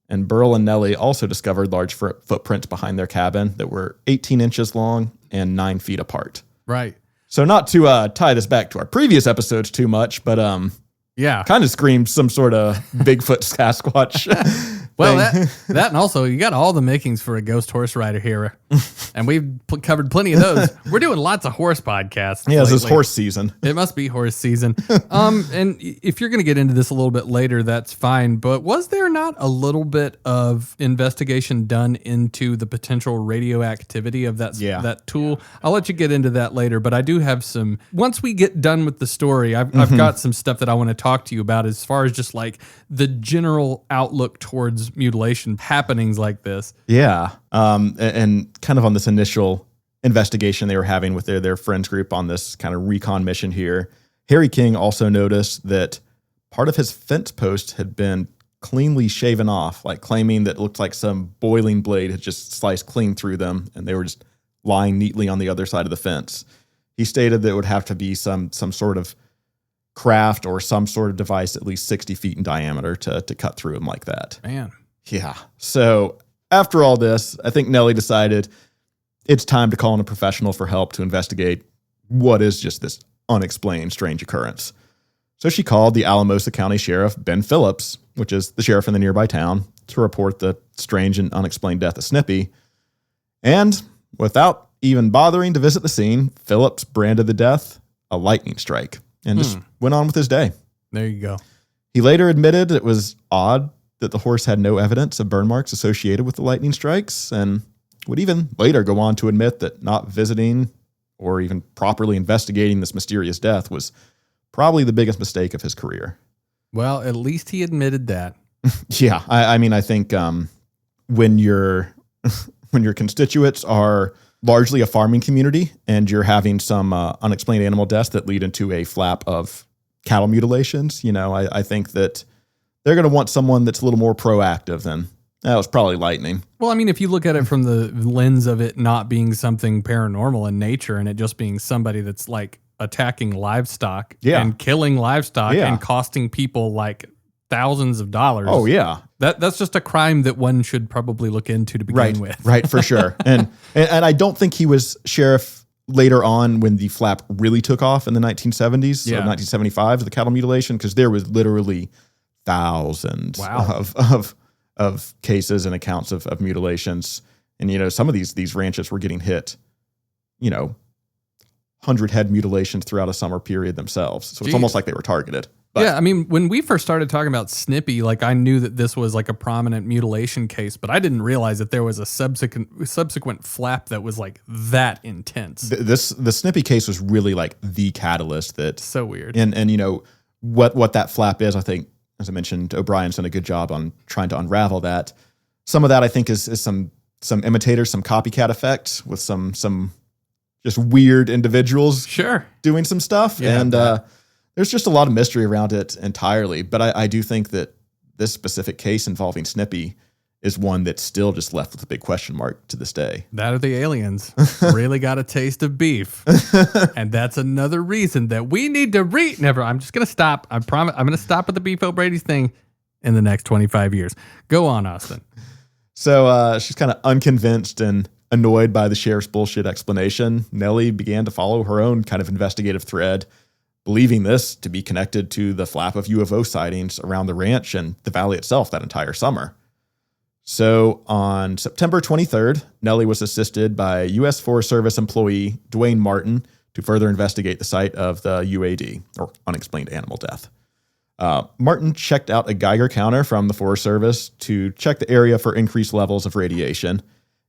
Speaker 3: And Burl and Nellie also discovered large footprints behind their cabin that were 18 inches long and 9 feet apart.
Speaker 2: Right.
Speaker 3: So not to tie this back to our previous episodes too much, but
Speaker 2: Yeah.
Speaker 3: kind of screams some sort of Bigfoot Sasquatch.
Speaker 2: Well, that and also you got all the makings for a ghost horse rider here, and we've covered plenty of those. We're doing lots of horse podcasts.
Speaker 3: Yeah, this is
Speaker 2: lately.
Speaker 3: horse season.
Speaker 2: It must be horse season. And if you're going to get into this a little bit later, that's fine. But was there not a little bit of investigation done into the potential radioactivity of that tool? I'll let you get into that later. But I do have some. Once we get done with the story, I've got some stuff that I want to talk to you about as far as just like the general outlook towards mutilation happenings like this.
Speaker 3: Yeah. And kind of on this initial investigation they were having with their friends group on this kind of recon mission here, Harry King also noticed that part of his fence post had been cleanly shaven off, like claiming that it looked like some boiling blade had just sliced clean through them and they were just lying neatly on the other side of the fence. He stated that it would have to be some sort of craft or some sort of device at least 60 feet in diameter to cut through them like that.
Speaker 2: Man.
Speaker 3: Yeah. So after all this, I think Nellie decided it's time to call in a professional for help to investigate what is just this unexplained strange occurrence. So she called the Alamosa County Sheriff, Ben Phillips, which is the sheriff in the nearby town, to report the strange and unexplained death of Snippy. And without even bothering to visit the scene, Phillips branded the death a lightning strike and just went on with his day.
Speaker 2: There you go.
Speaker 3: He later admitted it was odd that the horse had no evidence of burn marks associated with the lightning strikes, and would even later go on to admit that not visiting or even properly investigating this mysterious death was probably the biggest mistake of his career.
Speaker 2: Well, at least he admitted that.
Speaker 3: Yeah, I mean, I think when your constituents are largely a farming community and you're having some unexplained animal deaths that lead into a flap of cattle mutilations, I think that they're going to want someone that's a little more proactive than that was probably lightning.
Speaker 2: Well, I mean, if you look at it from the lens of it not being something paranormal in nature and it just being somebody that's like attacking livestock and killing livestock and costing people like thousands of dollars.
Speaker 3: Oh, yeah.
Speaker 2: That's just a crime that one should probably look into to begin with.
Speaker 3: Right, for sure. And I don't think he was sheriff later on when the flap really took off in the 1970s, so 1975, the cattle mutilation, because there was literally thousands of cases and accounts of mutilations. And, some of these ranches were getting hit, 100 head mutilations throughout a summer period themselves. So it's almost like they were targeted. But,
Speaker 2: yeah, I mean, when we first started talking about Snippy, like I knew that this was like a prominent mutilation case, but I didn't realize that there was a subsequent flap that was like that intense.
Speaker 3: The Snippy case was really like the catalyst that
Speaker 2: so weird.
Speaker 3: And what that flap is, I think, as I mentioned, O'Brien's done a good job on trying to unravel that. Some of that I think is some imitators, some copycat effect with some just weird individuals doing some stuff. Yeah, and there's just a lot of mystery around it entirely. But I do think that this specific case involving Snippy is one that's still just left with a big question mark to this day.
Speaker 2: That or the aliens really got a taste of beef. And that's another reason that we need to I'm just going to stop. I promise. I'm going to stop with the Beef O'Brady's thing in the next 25 years. Go on, Austin.
Speaker 3: So she's kind of unconvinced and annoyed by the sheriff's bullshit explanation. Nellie began to follow her own kind of investigative thread, believing this to be connected to the flap of UFO sightings around the ranch and the valley itself that entire summer. So on September 23rd, Nellie was assisted by U.S. Forest Service employee Dwayne Martin to further investigate the site of the UAD, or unexplained animal death. Martin checked out a Geiger counter from the Forest Service to check the area for increased levels of radiation,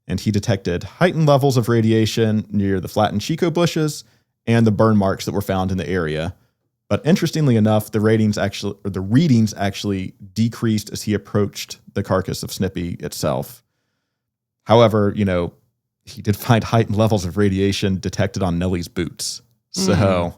Speaker 3: and he detected heightened levels of radiation near the flattened Chico bushes and the burn marks that were found in the area. But interestingly enough, the readings actually decreased as he approached the carcass of Snippy itself. However, he did find heightened levels of radiation detected on Nellie's boots. So,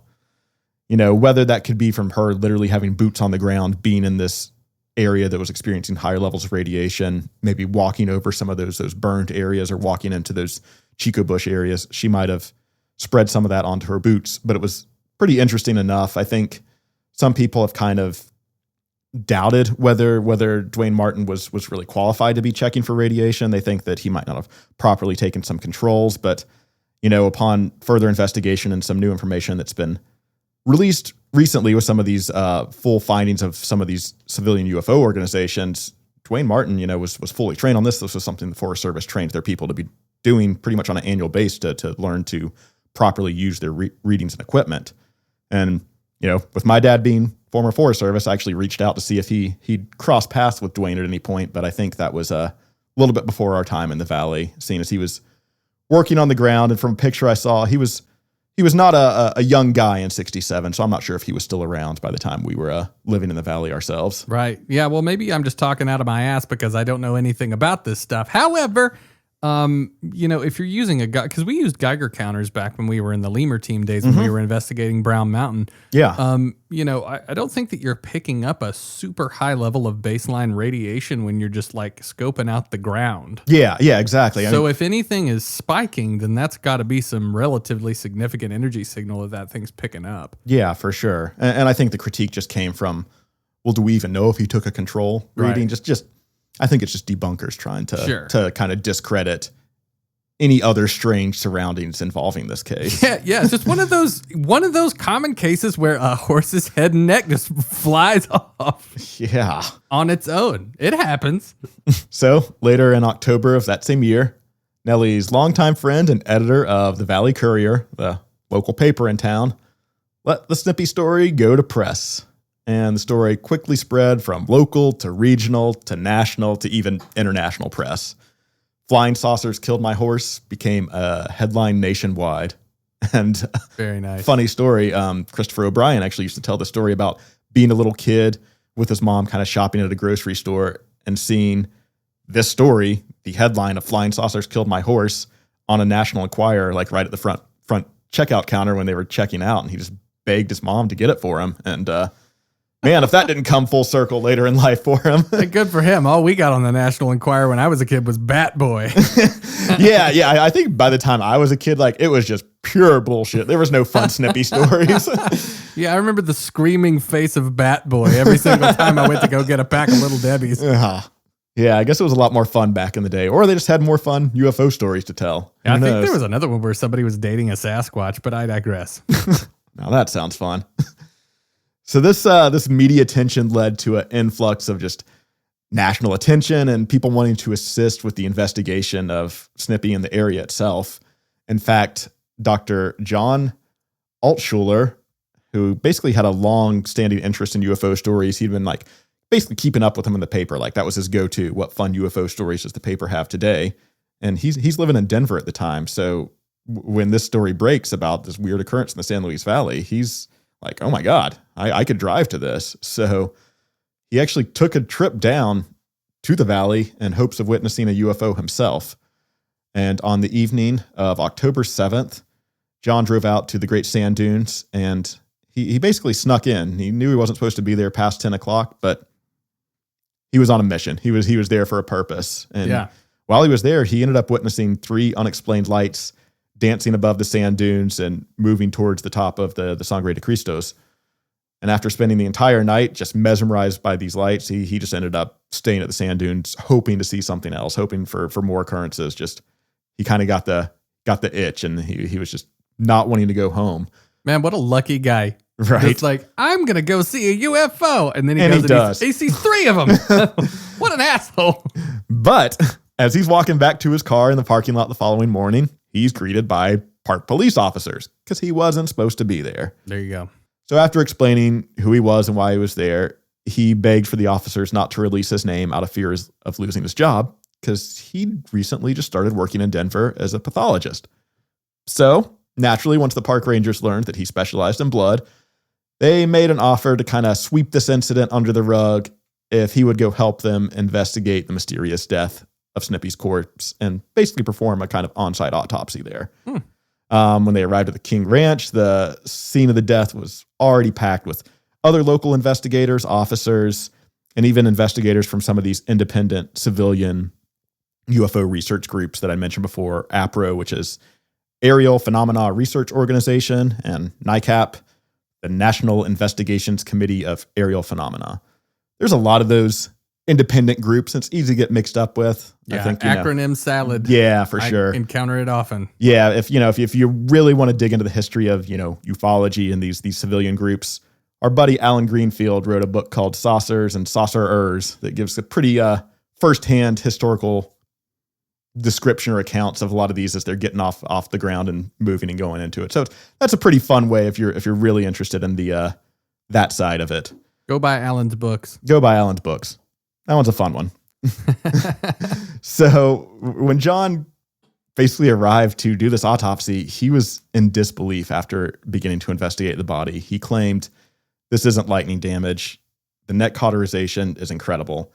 Speaker 3: whether that could be from her literally having boots on the ground, being in this area that was experiencing higher levels of radiation, maybe walking over some of those burned areas or walking into those Chico bush areas, she might have spread some of that onto her boots. But it was pretty interesting enough. I think some people have kind of doubted whether Dwayne Martin was really qualified to be checking for radiation. They think that he might not have properly taken some controls, but Upon further investigation and some new information that's been released recently with some of these full findings of some of these civilian UFO organizations, Dwayne Martin, was fully trained on this. This was something the Forest Service trained their people to be doing pretty much on an annual basis to learn to properly use their readings and equipment. And, with my dad being former Forest Service, I actually reached out to see if he'd crossed paths with Dwayne at any point, but I think that was a little bit before our time in the Valley, seeing as he was working on the ground. And from a picture I saw, he was not a young guy in 67, so I'm not sure if he was still around by the time we were living in the Valley ourselves.
Speaker 2: Right. Yeah, well, maybe I'm just talking out of my ass because I don't know anything about this stuff. However, if you're using because we used Geiger counters back when we were in the lemur team days when we were investigating Brown Mountain.
Speaker 3: Yeah.
Speaker 2: I don't think that you're picking up a super high level of baseline radiation when you're just like scoping out the ground.
Speaker 3: Yeah, exactly.
Speaker 2: So if anything is spiking, then that's got to be some relatively significant energy signal that thing's picking up.
Speaker 3: Yeah, for sure. And I think the critique just came from, well, do we even know if he took a control reading?
Speaker 2: Right.
Speaker 3: I think it's just debunkers trying to kind of discredit any other strange surroundings involving this case.
Speaker 2: Yeah. It's just one of those common cases where a horse's head and neck just flies off.
Speaker 3: Yeah.
Speaker 2: On its own. It happens.
Speaker 3: So later in October of that same year, Nellie's longtime friend and editor of the Valley Courier, the local paper in town, let the Snippy story go to press. And the story quickly spread from local to regional to national to even international press. Flying saucers killed my horse became a headline nationwide. And
Speaker 2: very nice.
Speaker 3: Funny story. Christopher O'Brien actually used to tell the story about being a little kid with his mom kind of shopping at a grocery store and seeing this story, the headline of Flying Saucers Killed My Horse, on a National Enquirer, like right at the front checkout counter when they were checking out. And he just begged his mom to get it for him. And, man, if that didn't come full circle later in life for him.
Speaker 2: Good for him. All we got on the National Enquirer when I was a kid was Bat Boy.
Speaker 3: Yeah. I think by the time I was a kid, it was just pure bullshit. There was no fun Snippy stories.
Speaker 2: Yeah, I remember the screaming face of Bat Boy every single time I went to go get a pack of Little Debbie's.
Speaker 3: Yeah, I guess it was a lot more fun back in the day. Or they just had more fun UFO stories to tell.
Speaker 2: Yeah, I think there was another one where somebody was dating a Sasquatch, but I digress.
Speaker 3: Now that sounds fun. So this media attention led to an influx of just national attention and people wanting to assist with the investigation of Snippy in the area itself. In fact, Dr. John Altschuler, who basically had a long-standing interest in UFO stories, he'd been basically keeping up with them in the paper. That was his go-to. What fun UFO stories does the paper have today? And he's living in Denver at the time. So when this story breaks about this weird occurrence in the San Luis Valley, he's like, oh my God, I could drive to this. So he actually took a trip down to the valley in hopes of witnessing a UFO himself. And on the evening of October 7th, John drove out to the Great Sand Dunes and he basically snuck in. He knew he wasn't supposed to be there past 10 o'clock, but he was on a mission. He was there for a purpose. And while he was there, he ended up witnessing 3 unexplained lights dancing above the sand dunes and moving towards the top of the Sangre de Cristos. And after spending the entire night just mesmerized by these lights, he just ended up staying at the sand dunes, hoping to see something else, hoping for more occurrences. Just he kind of got the itch, and he was just not wanting to go home.
Speaker 2: Man, what a lucky guy!
Speaker 3: Right?
Speaker 2: It's like, I'm gonna go see a UFO, and then he goes and he sees 3 of them. What an asshole!
Speaker 3: But as he's walking back to his car in the parking lot the following morning, he's greeted by park police officers because he wasn't supposed to be there.
Speaker 2: There you go.
Speaker 3: So after explaining who he was and why he was there, he begged for the officers not to release his name out of fear of losing his job because he'd recently just started working in Denver as a pathologist. So naturally, once the park rangers learned that he specialized in blood, they made an offer to kind of sweep this incident under the rug if he would go help them investigate the mysterious death of Snippy's corpse and basically perform a kind of on-site autopsy there. When they arrived at the King Ranch, the scene of the death was already packed with other local investigators, officers, and even investigators from some of these independent civilian UFO research groups that I mentioned before, APRO, which is Aerial Phenomena Research Organization, and NICAP, the National Investigations Committee of Aerial Phenomena. There's a lot of those independent groups. It's easy to get mixed up with.
Speaker 2: Yeah,
Speaker 3: I think,
Speaker 2: acronym salad.
Speaker 3: Yeah, for
Speaker 2: I
Speaker 3: sure.
Speaker 2: encounter it often.
Speaker 3: Yeah, if you really want to dig into the history of, ufology and these civilian groups, our buddy Alan Greenfield wrote a book called Saucers and Saucerers that gives a pretty firsthand historical description or accounts of a lot of these as they're getting off the ground and moving and going into it. So that's a pretty fun way if you're really interested in the that side of it.
Speaker 2: Go buy Alan's books.
Speaker 3: Go buy Alan's books. That one's a fun one. So when John basically arrived to do this autopsy, he was in disbelief after beginning to investigate the body. He claimed, "This isn't lightning damage. The neck cauterization is incredible.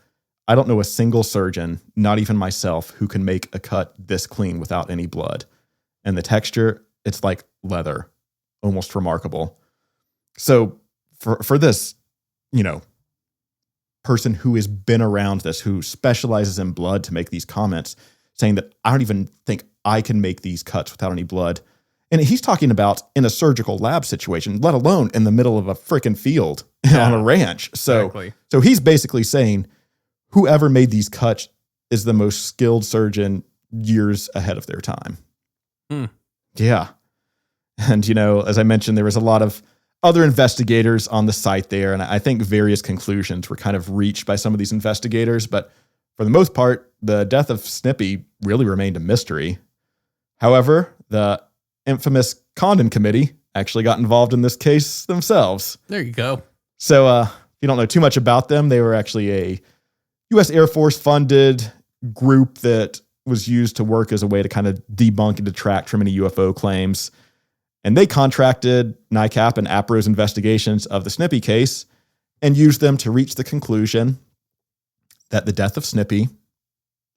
Speaker 3: I don't know a single surgeon, not even myself, who can make a cut this clean without any blood. And the texture, it's like leather. Almost remarkable." So for this, person who has been around this, who specializes in blood to make these comments, saying that I don't even think I can make these cuts without any blood. And he's talking about in a surgical lab situation, let alone in the middle of a freaking field on a ranch.
Speaker 2: Exactly.
Speaker 3: So he's basically saying whoever made these cuts is the most skilled surgeon years ahead of their time. Yeah. And, as I mentioned, there was a lot of other investigators on the site there, and I think various conclusions were kind of reached by some of these investigators, but for the most part, the death of Snippy really remained a mystery. However, the infamous Condon Committee actually got involved in this case themselves.
Speaker 2: There you go.
Speaker 3: So if you don't know too much about them, they were actually a U.S. Air Force funded group that was used to work as a way to kind of debunk and detract from any UFO claims. And they contracted NICAP and APRO's investigations of the Snippy case and used them to reach the conclusion that the death of Snippy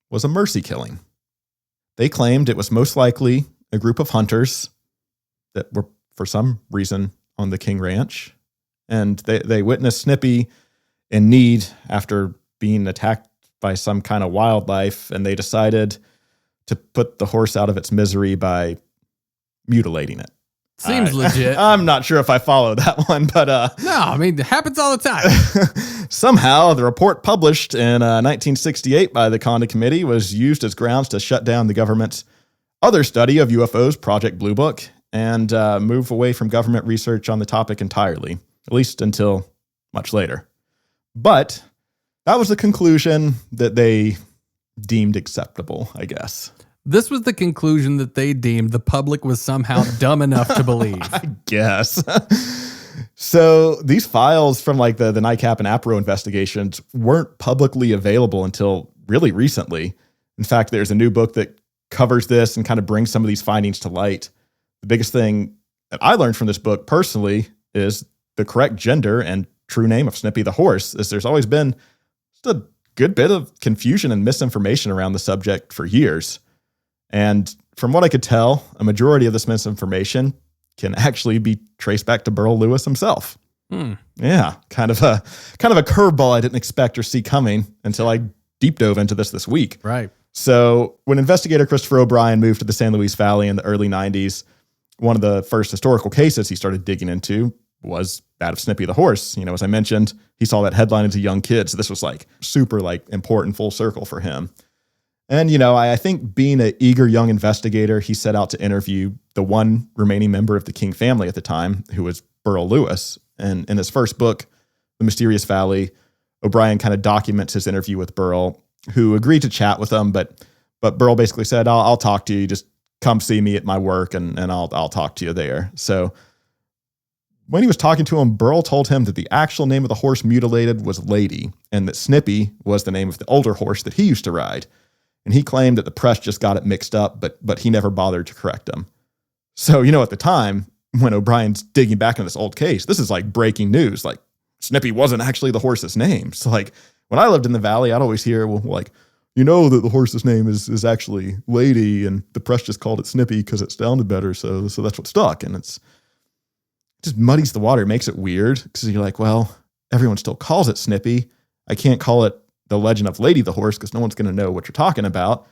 Speaker 3: was a mercy killing. They claimed it was most likely a group of hunters that were, for some reason, on the King Ranch. And they witnessed Snippy in need after being attacked by some kind of wildlife, and they decided to put the horse out of its misery by mutilating it.
Speaker 2: Seems legit.
Speaker 3: I'm not sure if I follow that one, but
Speaker 2: no, it happens all the time.
Speaker 3: Somehow the report published in 1968 by the Condon Committee was used as grounds to shut down the government's other study of UFOs, Project Blue Book, and move away from government research on the topic entirely, at least until much later. But that was the conclusion that they deemed acceptable, I guess.
Speaker 2: This was the conclusion that they deemed the public was somehow dumb enough to believe.
Speaker 3: I guess. So these files from like the NICAP and APRO investigations weren't publicly available until really recently. In fact, there's a new book that covers this and kind of brings some of these findings to light. The biggest thing that I learned from this book personally is the correct gender and true name of Snippy the Horse, as there's always been just a good bit of confusion and misinformation around the subject for years. And from what I could tell, a majority of this misinformation can actually be traced back to Burl Lewis himself. Yeah, kind of a curveball I didn't expect or see coming until I deep dove into this week.
Speaker 2: Right.
Speaker 3: So when investigator Christopher O'Brien moved to the San Luis Valley in the early 90s, one of the first historical cases he started digging into was that of Snippy the Horse. As I mentioned, he saw that headline as a young kid, so this was super important full circle for him. And, I think being an eager young investigator, he set out to interview the one remaining member of the King family at the time, who was Burl Lewis. And in his first book, The Mysterious Valley, O'Brien kind of documents his interview with Burl, who agreed to chat with him, but Burl basically said, I'll talk to you, just come see me at my work and I'll talk to you there. So when he was talking to him, Burl told him that the actual name of the horse mutilated was Lady, and that Snippy was the name of the older horse that he used to ride. And he claimed that the press just got it mixed up, but he never bothered to correct him. So, at the time, when O'Brien's digging back into this old case, this is like breaking news. Like, Snippy wasn't actually the horse's name. So, when I lived in the valley, I'd always hear, that the horse's name is actually Lady, and the press just called it Snippy because it sounded better, so that's what stuck. And it just muddies the water, makes it weird, because you're like, well, everyone still calls it Snippy. I can't call it The Legend of Lady the Horse because no one's going to know what you're talking about.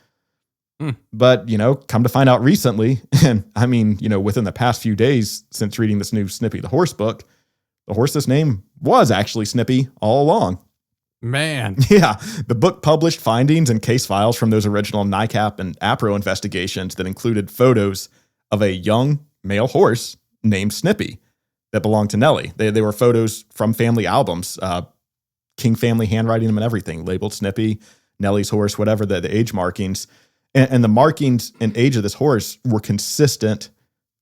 Speaker 3: But, come to find out recently, and within the past few days since reading this new Snippy the Horse book, the horse's name was actually Snippy all along.
Speaker 2: Man.
Speaker 3: Yeah, the book published findings and case files from those original NICAP and APRO investigations that included photos of a young male horse named Snippy that belonged to Nellie. They were photos from family albums, King family handwriting them and everything, labeled Snippy, Nellie's horse, whatever the age markings. And the markings and age of this horse were consistent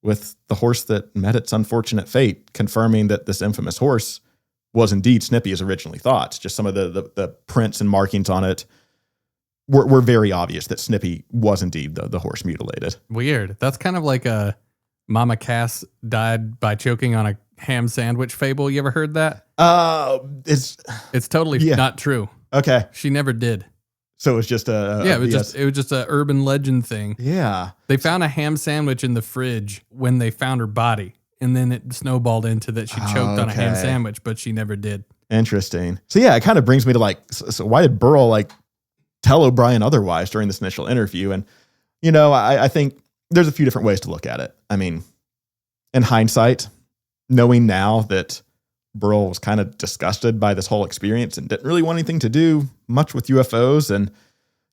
Speaker 3: with the horse that met its unfortunate fate, confirming that this infamous horse was indeed Snippy as originally thought. Just some of the prints and markings on it were very obvious that Snippy was indeed the horse mutilated.
Speaker 2: Weird. That's kind of like a Mama Cass died by choking on a ham sandwich fable. You ever heard that?
Speaker 3: It's
Speaker 2: totally not true.
Speaker 3: Okay.
Speaker 2: She never did.
Speaker 3: So it was just
Speaker 2: it was just a urban legend thing.
Speaker 3: Yeah.
Speaker 2: They found a ham sandwich in the fridge when they found her body, and then it snowballed into that she choked on a ham sandwich, but she never did.
Speaker 3: Interesting. So yeah, it kind of brings me to so why did Burl tell O'Brien otherwise during this initial interview? And I think there's a few different ways to look at it. I mean, in hindsight, knowing now that Burl was kind of disgusted by this whole experience and didn't really want anything to do much with UFOs. And,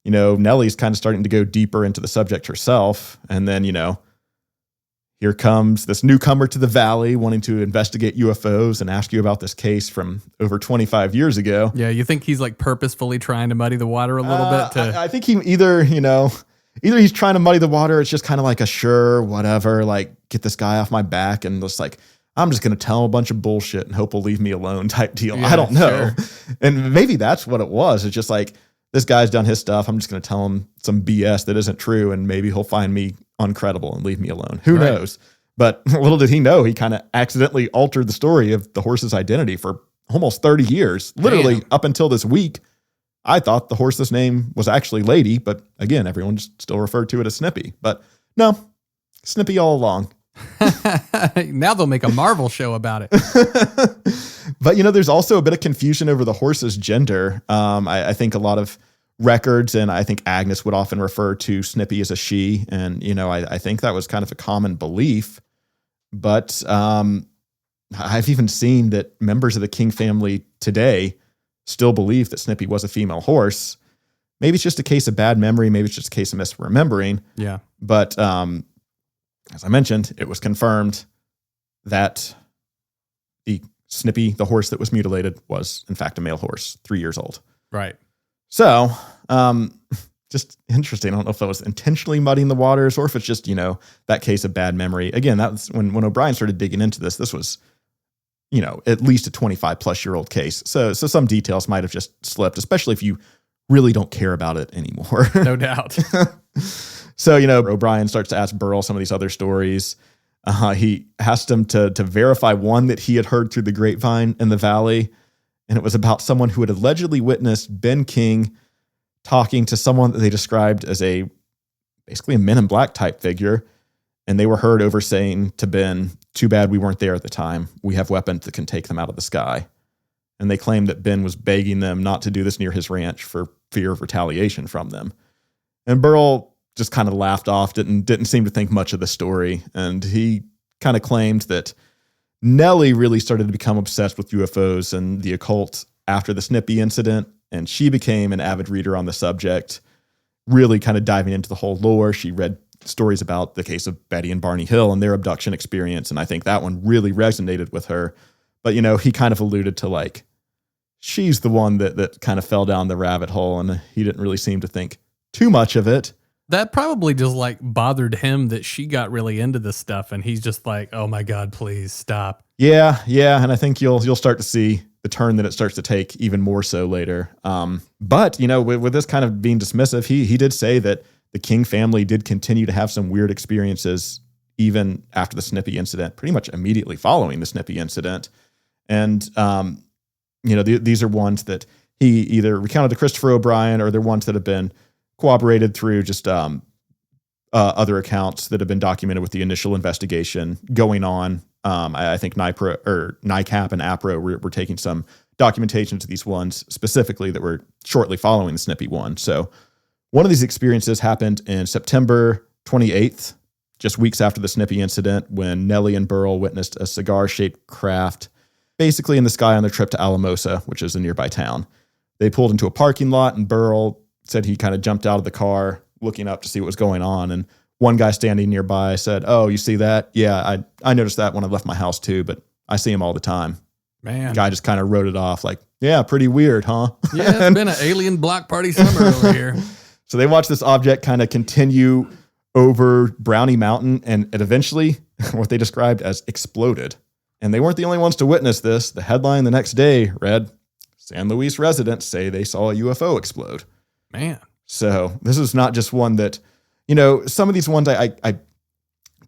Speaker 3: Nellie's kind of starting to go deeper into the subject herself. And then, here comes this newcomer to the Valley wanting to investigate UFOs and ask you about this case from over 25 years ago.
Speaker 2: Yeah, you think he's purposefully trying to muddy the water a little bit?
Speaker 3: I think he either he's trying to muddy the water. It's just kind of like a sure, whatever, get this guy off my back and just I'm just going to tell him a bunch of bullshit and hope he'll leave me alone type deal.
Speaker 2: Yeah,
Speaker 3: I don't know.
Speaker 2: Sure.
Speaker 3: And maybe that's what it was. It's just this guy's done his stuff. I'm just going to tell him some BS that isn't true. And maybe he'll find me uncredible and leave me alone. Who knows? But little did he know, he kind of accidentally altered the story of the horse's identity for almost 30 years. Literally up until this week, I thought the horse's name was actually Lady. But again, everyone just still referred to it as Snippy. But no, Snippy all along.
Speaker 2: Now they'll make a Marvel show about it.
Speaker 3: But, there's also a bit of confusion over the horse's gender. I think a lot of records, and I think Agnes would often refer to Snippy as a she. And, I think that was kind of a common belief. But I've even seen that members of the King family today still believe that Snippy was a female horse. Maybe it's just a case of bad memory. Maybe it's just a case of misremembering.
Speaker 2: Yeah.
Speaker 3: But as I mentioned, it was confirmed that the Snippy, the horse that was mutilated, was in fact a male horse, 3 years old.
Speaker 2: Right.
Speaker 3: So, just interesting. I don't know if that was intentionally muddying the waters or if it's just, that case of bad memory. Again, that's when O'Brien started digging into this. This was, at least a 25-plus-year-old case. So some details might have just slipped, especially if you really don't care about it anymore.
Speaker 2: No doubt.
Speaker 3: So, O'Brien starts to ask Burl some of these other stories. He asked him to verify one that he had heard through the grapevine in the Valley. And it was about someone who had allegedly witnessed Ben King talking to someone that they described as basically a Men in Black type figure. And they were heard over saying to Ben, "Too bad we weren't there at the time. We have weapons that can take them out of the sky." And they claimed that Ben was begging them not to do this near his ranch for fear of retaliation from them. And Burl just kind of laughed off, didn't seem to think much of the story. And he kind of claimed that Nellie really started to become obsessed with UFOs and the occult after the Snippy incident. And she became an avid reader on the subject, really kind of diving into the whole lore. She read stories about the case of Betty and Barney Hill and their abduction experience. And I think that one really resonated with her. But, he kind of alluded to she's the one that kind of fell down the rabbit hole, and he didn't really seem to think too much of it.
Speaker 2: That probably just bothered him that she got really into this stuff, and he's just oh my God, please stop.
Speaker 3: Yeah, and I think you'll start to see the turn that it starts to take even more so later. But with this kind of being dismissive, he did say that the King family did continue to have some weird experiences even after the Snippy incident, pretty much immediately following the Snippy incident. And these are ones that he either recounted to Christopher O'Brien, or they're ones that have been corroborated through just other accounts that have been documented with the initial investigation going on. I think NICAP and APRO were taking some documentation to these ones specifically that were shortly following the Snippy one. So one of these experiences happened in September 28th, just weeks after the Snippy incident, when Nellie and Burl witnessed a cigar-shaped craft basically in the sky on their trip to Alamosa, which is a nearby town. They pulled into a parking lot, and Burrell said he kind of jumped out of the car looking up to see what was going on. And one guy standing nearby said, "Oh, you see that? Yeah, I noticed that when I left my house too, but I see him all the time."
Speaker 2: Man.
Speaker 3: The guy just kind of wrote it off like, "Yeah, pretty weird, huh?"
Speaker 2: Yeah, it's been an alien block party summer over here.
Speaker 3: So they watched this object kind of continue over Brownie Mountain, and it eventually, what they described as exploded. And they weren't the only ones to witness this. The headline the next day read, "San Luis residents say they saw a UFO explode."
Speaker 2: Man.
Speaker 3: So this is not just one that, some of these ones I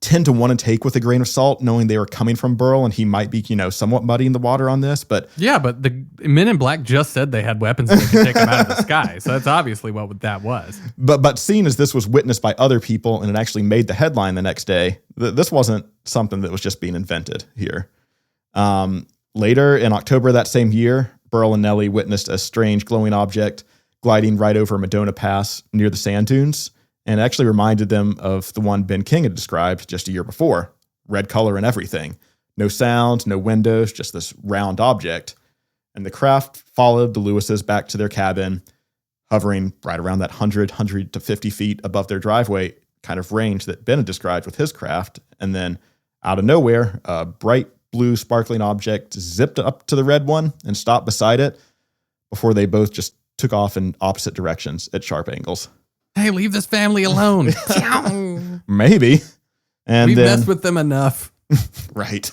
Speaker 3: tend to want to take with a grain of salt, knowing they were coming from Burrell and he might be, somewhat muddying the water on this. But
Speaker 2: yeah, but the Men in Black just said they had weapons and they could take them out of the sky. So that's obviously what that was.
Speaker 3: But seeing as this was witnessed by other people and it actually made the headline the next day, this wasn't something that was just being invented here. Later in October that same year, Burrell and Nellie witnessed a strange glowing object gliding right over Madonna Pass near the sand dunes, and it actually reminded them of the one Ben King had described just a year before. Red color and everything. No sound, no windows, just this round object. And the craft followed the Lewises back to their cabin, hovering right around that 100 to 50 feet above their driveway kind of range that Ben had described with his craft. And then out of nowhere, a bright blue sparkling object zipped up to the red one and stopped beside it before they both just took off in opposite directions at sharp angles.
Speaker 2: Hey, leave this family alone.
Speaker 3: Maybe. And
Speaker 2: We've
Speaker 3: then,
Speaker 2: messed with them enough.
Speaker 3: Right.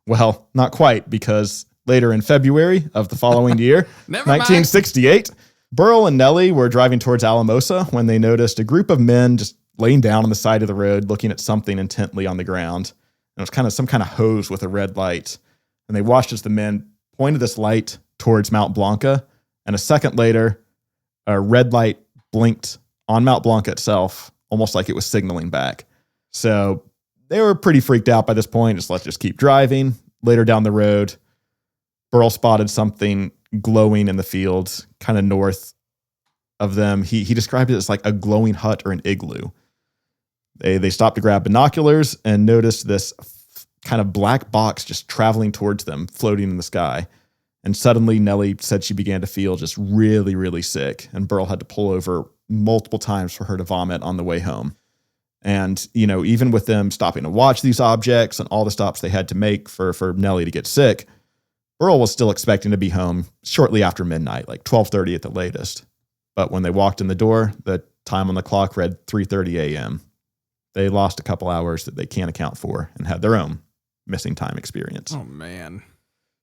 Speaker 3: Well, not quite, because later in February of the following year, 1968, Burrell and Nellie were driving towards Alamosa when they noticed a group of men just laying down on the side of the road looking at something intently on the ground. And it was kind of some kind of hose with a red light. And they watched as the men pointed this light towards Mount Blanca. And a second later, a red light blinked on Mount Blanca itself, almost like it was signaling back. So they were pretty freaked out by this point. Let's just keep driving. Later down the road, Burrell spotted something glowing in the fields, kind of north of them. He described it as like a glowing hut or an igloo. They stopped to grab binoculars and noticed this kind of black box just traveling towards them, floating in the sky. And suddenly Nellie said she began to feel just really, really sick. And Burrell had to pull over multiple times for her to vomit on the way home. And, even with them stopping to watch these objects and all the stops they had to make for Nellie to get sick, Burrell was still expecting to be home shortly after midnight, like 12:30 at the latest. But when they walked in the door, the time on the clock read 3:30 a.m. They lost a couple hours that they can't account for and had their own missing time experience.
Speaker 2: Oh, man.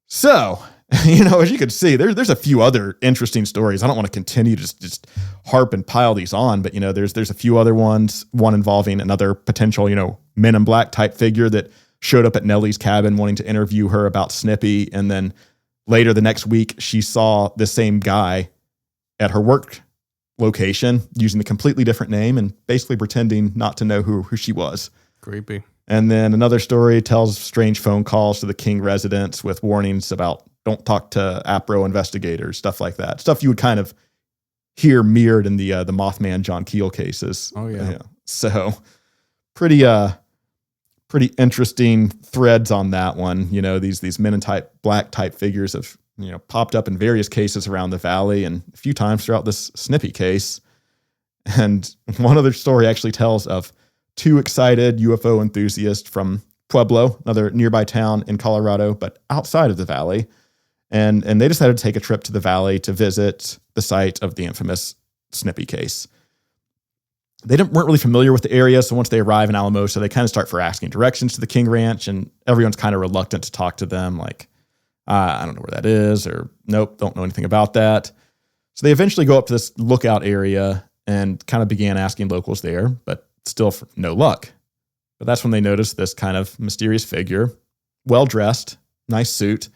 Speaker 3: So, as you could see, there's a few other interesting stories. I don't want to continue to just harp and pile these on, but, there's a few other ones, one involving another potential, Men in Black type figure that showed up at Nellie's cabin wanting to interview her about Snippy. And then later the next week, she saw the same guy at her work location using a completely different name and basically pretending not to know who she was.
Speaker 2: Creepy.
Speaker 3: And then another story tells strange phone calls to the King residence with warnings about don't talk to APRO investigators, stuff like that. Stuff you would kind of hear mirrored in the Mothman John Keel cases.
Speaker 2: Oh, yeah.
Speaker 3: So pretty interesting threads on that one. These Men in Black type figures have, popped up in various cases around the valley and a few times throughout this Snippy case. And one other story actually tells of two excited UFO enthusiasts from Pueblo, another nearby town in Colorado, but outside of the valley. And they decided to take a trip to the valley to visit the site of the infamous Snippy case. They weren't really familiar with the area, so once they arrive in Alamosa, they kind of start for asking directions to the King Ranch, and everyone's kind of reluctant to talk to them, like, I don't know where that is, or nope, don't know anything about that. So they eventually go up to this lookout area and kind of began asking locals there, but still no luck. But that's when they noticed this kind of mysterious figure, well-dressed, nice suit,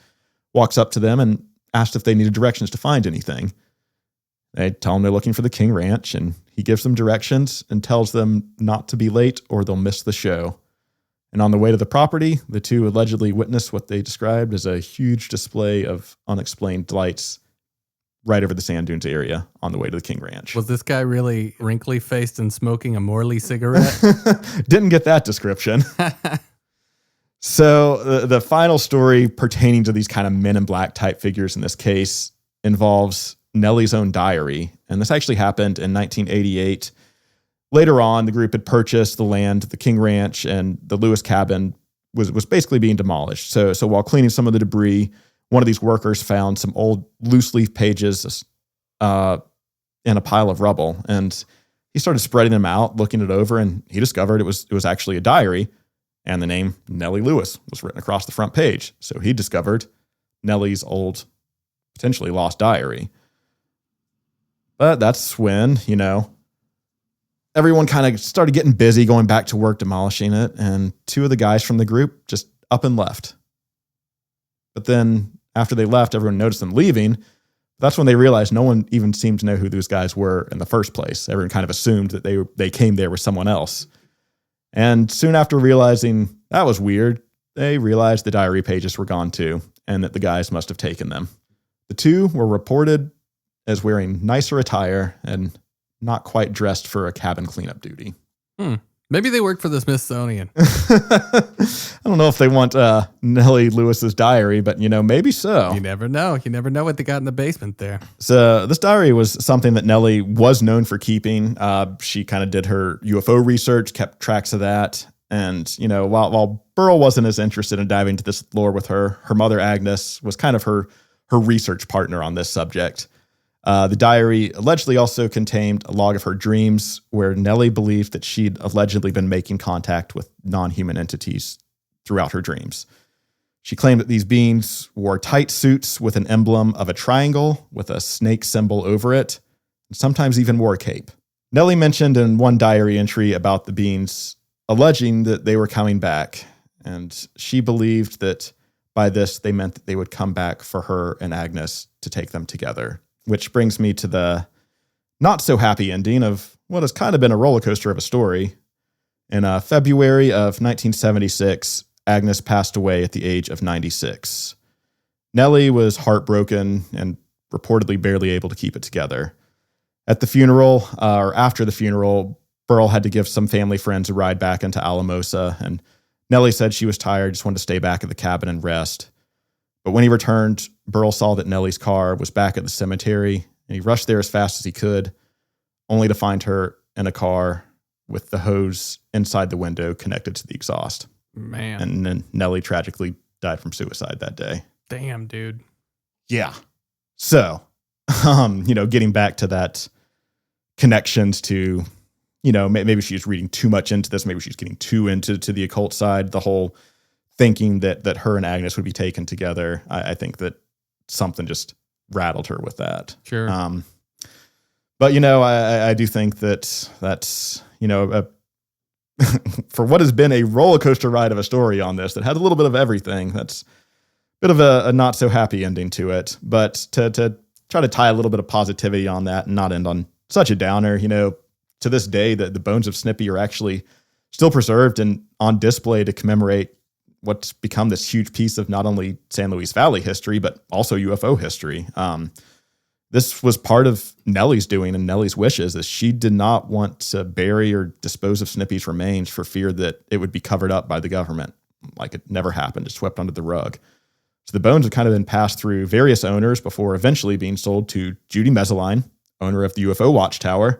Speaker 3: walks up to them and asked if they needed directions to find anything. They tell him they're looking for the King Ranch, and he gives them directions and tells them not to be late or they'll miss the show. And on the way to the property, the two allegedly witnessed what they described as a huge display of unexplained lights right over the sand dunes area on the way to the King Ranch.
Speaker 2: Was this guy really wrinkly-faced and smoking a Morley cigarette?
Speaker 3: Didn't get that description. So the final story pertaining to these kind of Men in Black type figures in this case involves Nellie's own diary. And this actually happened in 1988. Later on, the group had purchased the land, the King Ranch, and the Lewis cabin was basically being demolished. So while cleaning some of the debris, one of these workers found some old loose leaf pages in a pile of rubble. And he started spreading them out, looking it over, and he discovered it was actually a diary, and the name Nellie Lewis was written across the front page. So he discovered Nellie's old, potentially lost diary. But that's when, everyone kind of started getting busy, going back to work, demolishing it, and two of the guys from the group just up and left. But then after they left, everyone noticed them leaving. That's when they realized no one even seemed to know who those guys were in the first place. Everyone kind of assumed that they came there with someone else. And soon after realizing that was weird, they realized the diary pages were gone too, and that the guys must have taken them. The two were reported as wearing nicer attire and not quite dressed for a cabin cleanup duty.
Speaker 2: Maybe they work for the Smithsonian.
Speaker 3: I don't know if they want Nellie Lewis's diary, but maybe so.
Speaker 2: You never know. You never know what they got in the basement there.
Speaker 3: So this diary was something that Nellie was known for keeping. She kind of did her UFO research, kept tracks of that. And, while Burl wasn't as interested in diving into this lore with her mother, Agnes, was kind of her research partner on this subject. The diary allegedly also contained a log of her dreams where Nellie believed that she'd allegedly been making contact with non-human entities throughout her dreams. She claimed that these beings wore tight suits with an emblem of a triangle with a snake symbol over it, and sometimes even wore a cape. Nellie mentioned in one diary entry about the beings alleging that they were coming back, and she believed that by this they meant that they would come back for her and Agnes to take them together. Which brings me to the not so happy ending of what has kind of been a roller coaster of a story. In February of 1976, Agnes passed away at the age of 96. Nellie was heartbroken and reportedly barely able to keep it together. At the funeral, or after the funeral, Burl had to give some family friends a ride back into Alamosa, and Nellie said she was tired, just wanted to stay back at the cabin and rest. But when he returned, Burl saw that Nellie's car was back at the cemetery, and he rushed there as fast as he could, only to find her in a car with the hose inside the window connected to the exhaust.
Speaker 2: Man.
Speaker 3: And then Nellie tragically died from suicide that day.
Speaker 2: Damn, dude.
Speaker 3: Yeah. So, getting back to that connections to, maybe she's reading too much into this. Maybe she's getting too into the occult side, the whole thinking that her and Agnes would be taken together. I think that something just rattled her with that.
Speaker 2: Sure.
Speaker 3: But, I do think that's, for what has been a roller coaster ride of a story on this that had a little bit of everything, that's a bit of a not so happy ending to it. But to try to tie a little bit of positivity on that and not end on such a downer, to this day, the bones of Snippy are actually still preserved and on display to commemorate what's become this huge piece of not only San Luis Valley history, but also UFO history. This was part of Nellie's doing and Nellie's wishes, is she did not want to bury or dispose of Snippy's remains for fear that it would be covered up by the government. Like it never happened, just swept under the rug. So the bones have kind of been passed through various owners before eventually being sold to Judy Mezzeline, owner of the UFO Watchtower,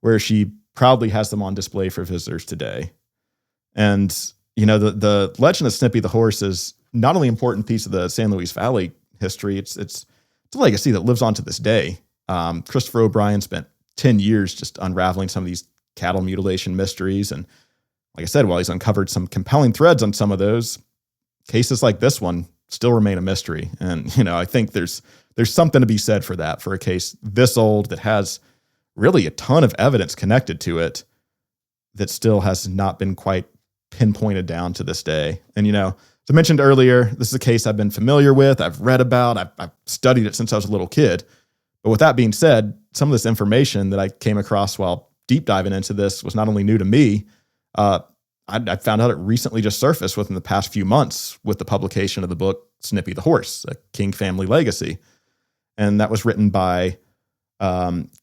Speaker 3: where she proudly has them on display for visitors today. And the legend of Snippy the Horse is not only an important piece of the San Luis Valley history, it's a legacy that lives on to this day. Christopher O'Brien spent 10 years just unraveling some of these cattle mutilation mysteries. And like I said, while he's uncovered some compelling threads on some of those, cases like this one still remain a mystery. And, I think there's something to be said for that, for a case this old that has really a ton of evidence connected to it that still has not been quite pinpointed down to this day. And, as I mentioned earlier, this is a case I've been familiar with, I've read about, I've studied it since I was a little kid. But with that being said, some of this information that I came across while deep diving into this was not only new to me, I found out it recently just surfaced within the past few months with the publication of the book Snippy the Horse, A King Family Legacy. And that was written by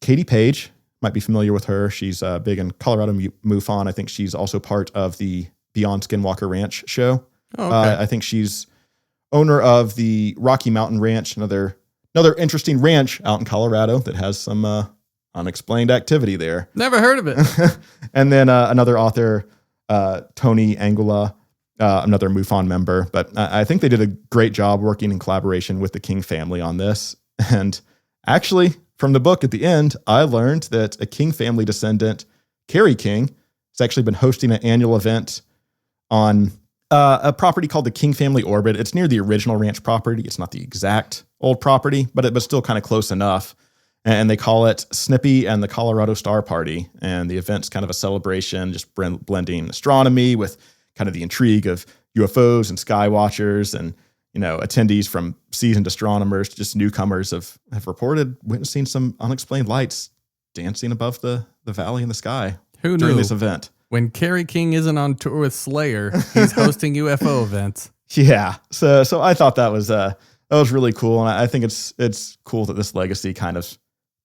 Speaker 3: Katie Page. Might be familiar with her. She's big in Colorado MUFON. I think she's also part of the Beyond Skinwalker Ranch show.
Speaker 2: Oh, okay.
Speaker 3: I think she's owner of the Rocky Mountain Ranch, another another interesting ranch out in Colorado that has some unexplained activity there.
Speaker 2: Never heard of it.
Speaker 3: And then another author, Tony Angula, another MUFON member. But I think they did a great job working in collaboration with the King family on this. And actually, from the book at the end, I learned that a King family descendant, Carrie King, has actually been hosting an annual event on a property called the King Family Orbit. It's near the original ranch property. It's not the exact old property, but it was still kind of close enough. And they call it Snippy and the Colorado Star Party. And the event's kind of a celebration, just blending astronomy with kind of the intrigue of UFOs and sky watchers, and attendees from seasoned astronomers, just newcomers have reported witnessing some unexplained lights dancing above the valley in the sky.
Speaker 2: Who
Speaker 3: during
Speaker 2: knew?
Speaker 3: This event.
Speaker 2: When Carrie King isn't on tour with Slayer, he's hosting UFO events.
Speaker 3: Yeah. So I thought that was really cool. And I think it's cool that this legacy kind of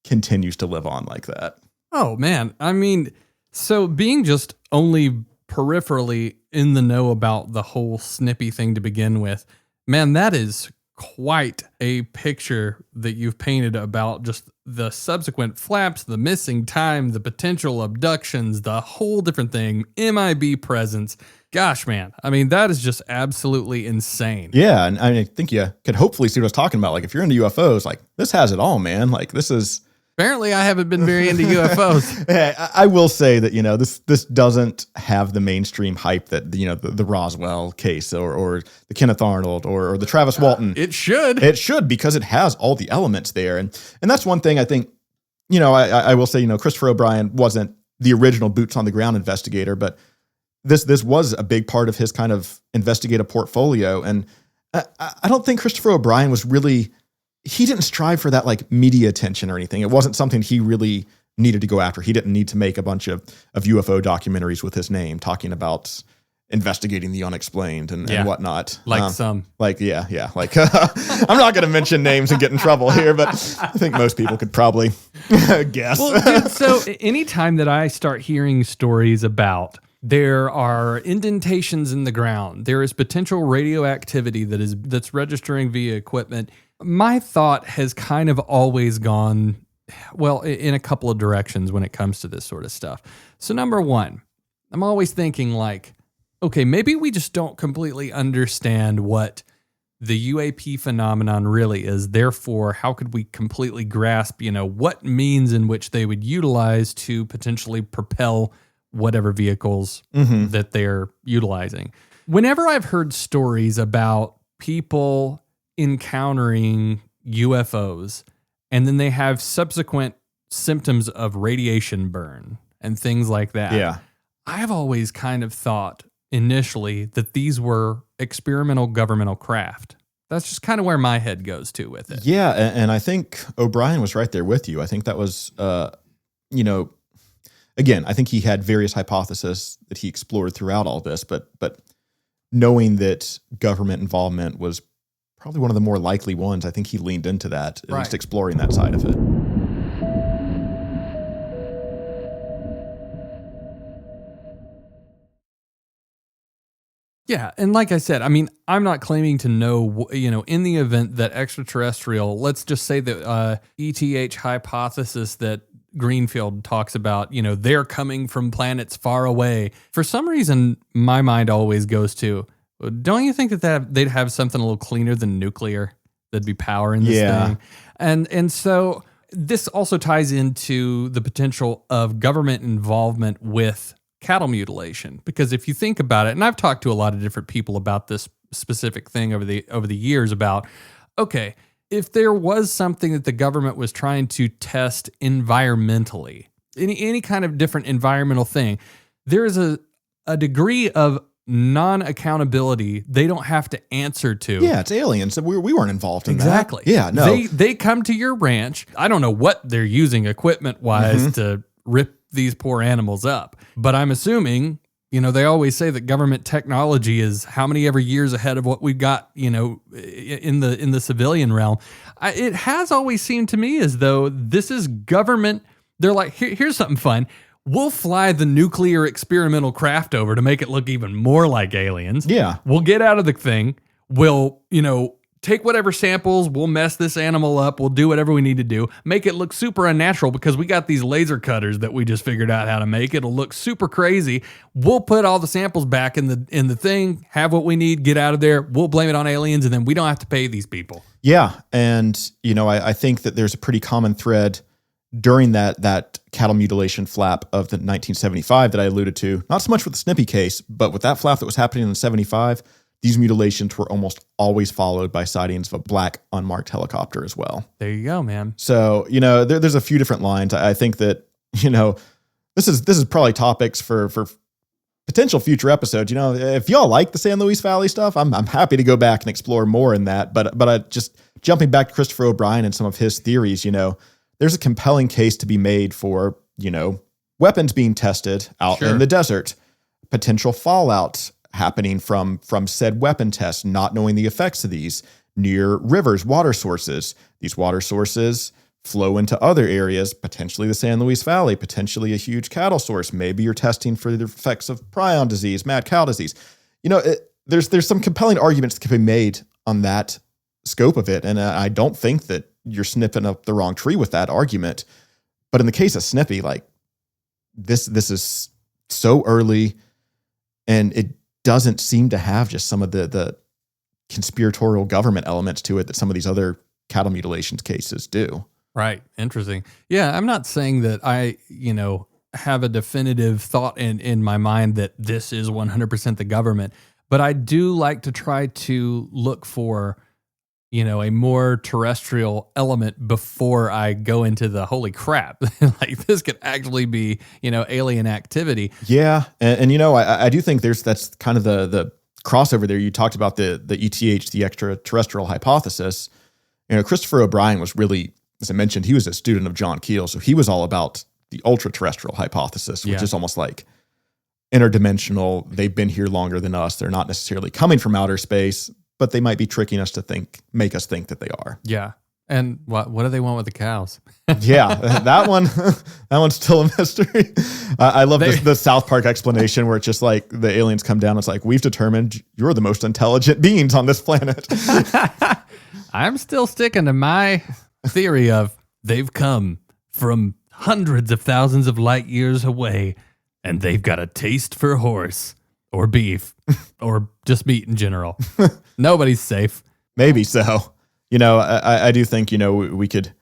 Speaker 3: continues to live on like that.
Speaker 2: Oh, man. I mean, so being just only peripherally in the know about the whole Snippy thing to begin with, man, that is quite a picture that you've painted about just the subsequent flaps, the missing time, the potential abductions, the whole different thing, MIB presence. Gosh, man. I mean, that is just absolutely insane.
Speaker 3: Yeah. And I think you could hopefully see what I was talking about. Like, if you're into UFOs, like, this has it all, man. Like, this is...
Speaker 2: Apparently, I haven't been very into UFOs.
Speaker 3: Hey, I will say that, this doesn't have the mainstream hype that, the Roswell case or the Kenneth Arnold or the Travis Walton.
Speaker 2: It should.
Speaker 3: It should, because it has all the elements there. And that's one thing I think, I will say, Christopher O'Brien wasn't the original boots on the ground investigator, but this was a big part of his kind of investigative portfolio. And I don't think Christopher O'Brien was really... He didn't strive for that like media attention or anything. It wasn't something he really needed to go after. He didn't need to make a bunch of UFO documentaries with his name talking about investigating the unexplained and whatnot.
Speaker 2: Like
Speaker 3: yeah. Like, I'm not going to mention names and get in trouble here, but I think most people could probably guess.
Speaker 2: Well, dude, so anytime that I start hearing stories about there are indentations in the ground, there is potential radioactivity that's registering via equipment, my thought has kind of always gone, well, in a couple of directions when it comes to this sort of stuff. So number one, I'm always thinking like, okay, maybe we just don't completely understand what the UAP phenomenon really is. Therefore, how could we completely grasp, what means in which they would utilize to potentially propel whatever vehicles that they're utilizing? Whenever I've heard stories about people encountering UFOs and then they have subsequent symptoms of radiation burn and things like that.
Speaker 3: Yeah.
Speaker 2: I've always kind of thought initially that these were experimental governmental craft. That's just kind of where my head goes to with it.
Speaker 3: Yeah. And I think O'Brien was right there with you. I think that was, again, I think he had various hypotheses that he explored throughout all this, but knowing that government involvement was probably one of the more likely ones, I think he leaned into that, at least exploring that side of it.
Speaker 2: Yeah, and like I said, I mean, I'm not claiming to know, in the event that extraterrestrial, let's just say the ETH hypothesis that Greenfield talks about, they're coming from planets far away. For some reason, my mind always goes to, don't you think that they'd have something a little cleaner than nuclear? That'd be power in this thing. And so this also ties into the potential of government involvement with cattle mutilation. Because if you think about it, and I've talked to a lot of different people about this specific thing over the years about, okay, if there was something that the government was trying to test environmentally, any kind of different environmental thing, there is a degree of non-accountability they don't have to answer to.
Speaker 3: Yeah, it's aliens. We weren't involved in
Speaker 2: exactly.
Speaker 3: that. Yeah, no.
Speaker 2: They come to your ranch. I don't know what they're using equipment-wise to rip these poor animals up, but I'm assuming, they always say that government technology is how many ever years ahead of what we've got, in the civilian realm. It has always seemed to me as though this is government. They're like, here's something fun. We'll fly the nuclear experimental craft over to make it look even more like aliens.
Speaker 3: Yeah.
Speaker 2: We'll get out of the thing. We'll, take whatever samples, we'll mess this animal up, we'll do whatever we need to do, make it look super unnatural because we got these laser cutters that we just figured out how to make. It'll look super crazy. We'll put all the samples back in the thing, have what we need, get out of there. We'll blame it on aliens, and then we don't have to pay these people.
Speaker 3: Yeah, and I think that there's a pretty common thread during that cattle mutilation flap of the 1975 that I alluded to. Not so much with the Snippy case, but with that flap that was happening in 75. These mutilations were almost always followed by sightings of a black unmarked helicopter as well.
Speaker 2: There you go, man.
Speaker 3: So, there's a few different lines. I think that, this is probably topics for potential future episodes. If y'all like the San Luis Valley stuff, I'm happy to go back and explore more in that. But I just jumping back to Christopher O'Brien and some of his theories, there's a compelling case to be made for, weapons being tested out in the desert, potential fallout happening from said weapon tests, not knowing the effects of these near rivers, water sources. These water sources flow into other areas, potentially the San Luis Valley, potentially a huge cattle source. Maybe you're testing for the effects of prion disease, mad cow disease. There's some compelling arguments that can be made on that scope of it. And I don't think that you're snipping up the wrong tree with that argument. But in the case of Snippy, like this is so early, and it doesn't seem to have just some of the conspiratorial government elements to it that some of these other cattle mutilations cases do.
Speaker 2: Right. Interesting. Yeah. I'm not saying that I, have a definitive thought in my mind that this is 100% the government, but I do like to try to look for, a more terrestrial element before I go into the holy crap. Like this could actually be, alien activity.
Speaker 3: Yeah. And I do think that's kind of the crossover there. You talked about the ETH, the extraterrestrial hypothesis. Christopher O'Brien was really, as I mentioned, he was a student of John Keel. So he was all about the ultra-terrestrial hypothesis, which is almost like interdimensional. They've been here longer than us. They're not necessarily coming from outer space, but they might be tricking us to make us think that they are.
Speaker 2: Yeah. And what do they want with the cows?
Speaker 3: Yeah, that one's still a mystery. I love the South Park explanation where it's just like the aliens come down. It's like, we've determined you're the most intelligent beings on this planet.
Speaker 2: I'm still sticking to my theory of they've come from hundreds of thousands of light years away, and they've got a taste for horse or beef or just meat in general. Nobody's safe.
Speaker 3: Maybe so. I do think, we could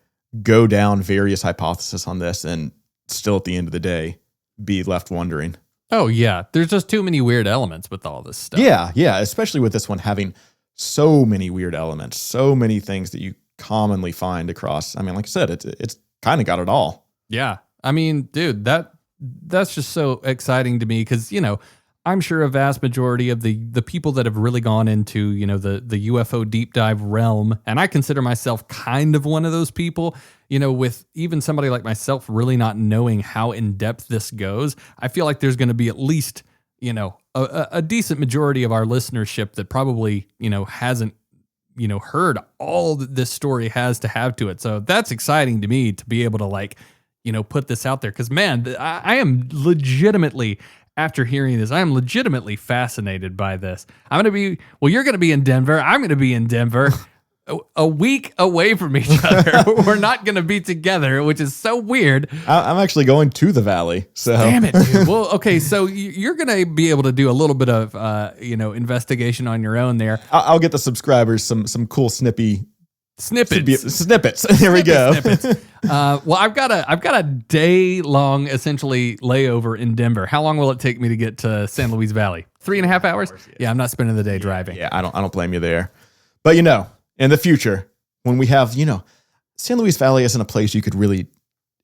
Speaker 3: go down various hypotheses on this and still at the end of the day be left wondering.
Speaker 2: Oh, yeah. There's just too many weird elements with all this stuff.
Speaker 3: Yeah. Especially with this one having so many weird elements, so many things that you commonly find across. I mean, like I said, it's kind of got it all.
Speaker 2: Yeah. I mean, dude, that's just so exciting to me because, I'm sure a vast majority of the people that have really gone into, the UFO deep dive realm, and I consider myself kind of one of those people, with even somebody like myself really not knowing how in depth this goes, I feel like there's going to be at least, a decent majority of our listenership that probably, hasn't, heard all that this story has to have to it. So that's exciting to me to be able to put this out there. Cause man, I am legitimately, after hearing this, I am legitimately fascinated by this. You're going to be in Denver. I'm going to be in Denver a week away from each other. We're not going to be together, which is so weird.
Speaker 3: I'm actually going to the Valley. So
Speaker 2: damn it, dude. Well, okay. So you're going to be able to do a little bit of, investigation on your own there.
Speaker 3: I'll get the subscribers some cool Snippets. Here we go.
Speaker 2: Snippets. Well, I've got a day long essentially layover in Denver. How long will it take me to get to San Luis Valley? 3.5 hours? Yeah, I'm not spending the day driving.
Speaker 3: Yeah, I don't blame you there. But in the future, when we have, San Luis Valley isn't a place you could really,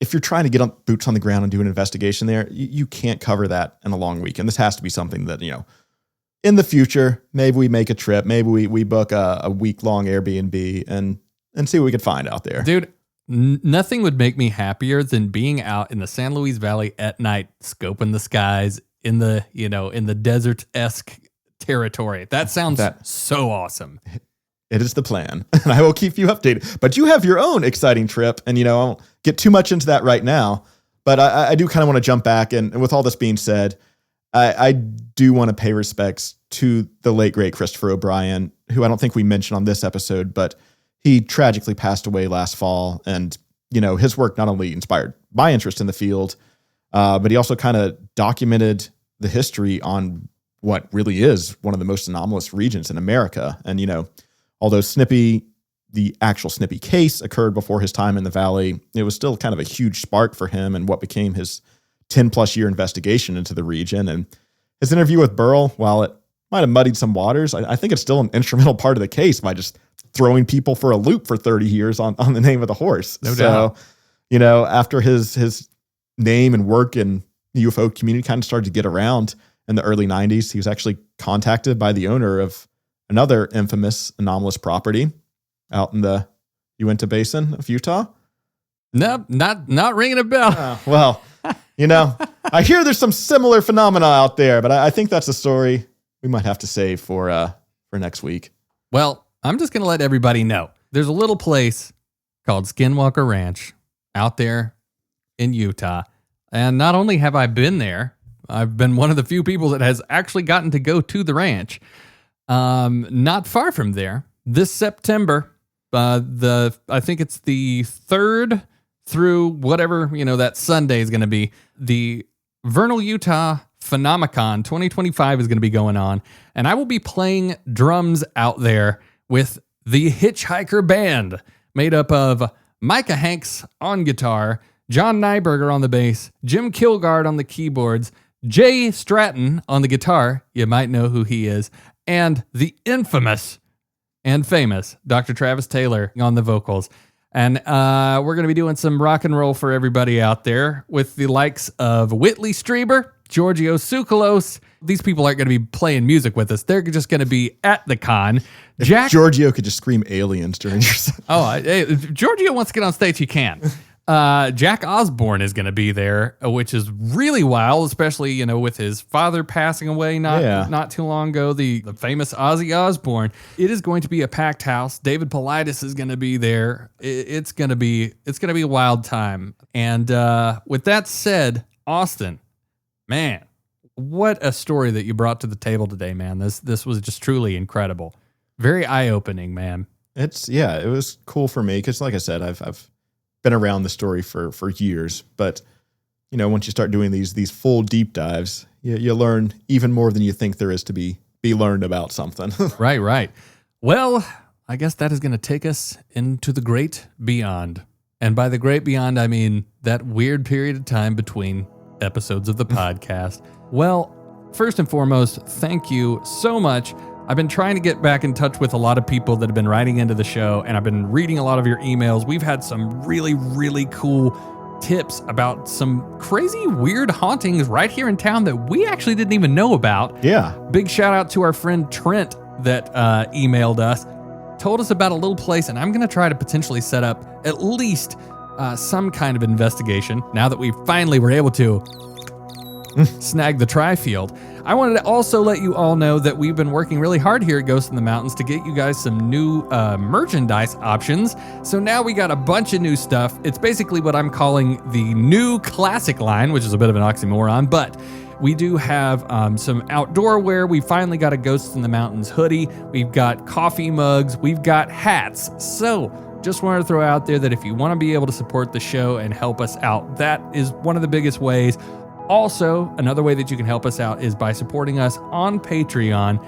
Speaker 3: if you're trying to get boots on the ground and do an investigation there, you can't cover that in a long weekend. This has to be something that, in the future, maybe we make a trip, maybe we book a week-long Airbnb and see what we can find out there.
Speaker 2: Dude, nothing would make me happier than being out in the San Luis Valley at night, scoping the skies in the, in the desert-esque territory. That sounds so awesome.
Speaker 3: It is the plan, and I will keep you updated. But you have your own exciting trip, and I won't get too much into that right now. But I do kind of want to jump back, and with all this being said, I do want to pay respects to the late great Christopher O'Brien. who I don't think we mentioned on this episode, but he tragically passed away last fall. And, his work not only inspired my interest in the field, but he also kind of documented the history on what really is one of the most anomalous regions in America. And, although the actual Snippy case occurred before his time in the Valley, it was still kind of a huge spark for him and what became his 10 plus year investigation into the region. And his interview with Burl, while it might have muddied some waters, I think it's still an instrumental part of the case by just throwing people for a loop for 30 years on the name of the horse.
Speaker 2: No doubt.
Speaker 3: After his name and work in the UFO community kind of started to get around in the early 90s, he was actually contacted by the owner of another infamous anomalous property out in the Uinta Basin of Utah.
Speaker 2: No, not ringing a bell.
Speaker 3: Well, I hear there's some similar phenomena out there, but I think that's a story we might have to save for next week.
Speaker 2: Well, I'm just going to let everybody know. There's a little place called Skinwalker Ranch out there in Utah. And not only have I been there, I've been one of the few people that has actually gotten to go to the ranch. Not far from there, this September, I think it's the 3rd through whatever, that Sunday is going to be, the Vernal Utah Phenomicon 2025 is going to be going on. And I will be playing drums out there with the Hitchhiker Band, made up of Micah Hanks on guitar, John Nyberger on the bass, Jim Kilgard on the keyboards, Jay Stratton on the guitar, you might know who he is, and the infamous and famous Dr. Travis Taylor on the vocals. And we're going to be doing some rock and roll for everybody out there with the likes of Whitley Strieber, Giorgio Tsoukalos. These people aren't going to be playing music with us. They're just going to be at the con.
Speaker 3: If Giorgio could just scream aliens during your set.
Speaker 2: If Giorgio wants to get on stage, he can. Jack Osborne is going to be there, which is really wild, especially, with his father passing away not too long ago, the famous Ozzy Osbourne. It is going to be a packed house. David Paulides is going to be there. It's going to be a wild time. And with that said, Austin, man, what a story that you brought to the table today, man. This was just truly incredible. Very eye-opening, man.
Speaker 3: It was cool for me because, like I said, I've been around the story for years, but once you start doing these full deep dives, you learn even more than you think there is to be learned about something.
Speaker 2: Right. Well, I guess that is going to take us into the great beyond. And by the great beyond, I mean that weird period of time between episodes of the podcast. Well, first and foremost, thank you so much. I've been trying to get back in touch with a lot of people that have been writing into the show, and I've been reading a lot of your emails. We've had some really, really cool tips about some crazy, weird hauntings right here in town that we actually didn't even know about.
Speaker 3: Yeah.
Speaker 2: Big shout out to our friend Trent that emailed us, told us about a little place, and I'm going to try to potentially set up at least some kind of investigation now that we finally were able to snag the tri-field. I wanted to also let you all know that we've been working really hard here at Ghosts in the Mountains to get you guys some new merchandise options. So now we got a bunch of new stuff. It's basically what I'm calling the new classic line, which is a bit of an oxymoron, but we do have some outdoor wear. We finally got a Ghosts in the Mountains hoodie. We've got coffee mugs. We've got hats. So just wanted to throw out there that if you want to be able to support the show and help us out, that is one of the biggest ways. Also, another way that you can help us out is by supporting us on Patreon.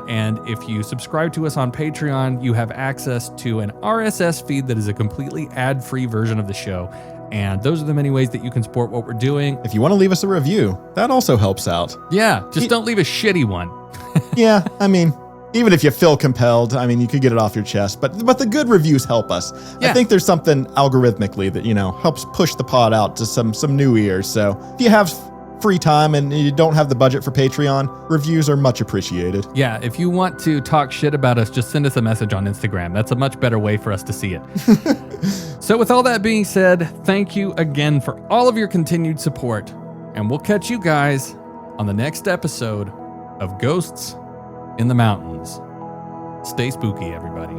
Speaker 2: And if you subscribe to us on Patreon, you have access to an RSS feed that is a completely ad-free version of the show. And those are the many ways that you can support what we're doing.
Speaker 3: If you want to leave us a review, that also helps out.
Speaker 2: Yeah, just don't leave a shitty one.
Speaker 3: Yeah, I mean, even if you feel compelled, I mean, you could get it off your chest, but the good reviews help us.
Speaker 2: Yeah.
Speaker 3: I think there's something algorithmically that, helps push the pod out to some new ears. So if you have free time and you don't have the budget for Patreon, reviews are much appreciated.
Speaker 2: Yeah, if you want to talk shit about us, just send us a message on Instagram. That's a much better way for us to see it. So with all that being said, thank you again for all of your continued support, and we'll catch you guys on the next episode of Ghosts in the Mountains. Stay spooky, everybody.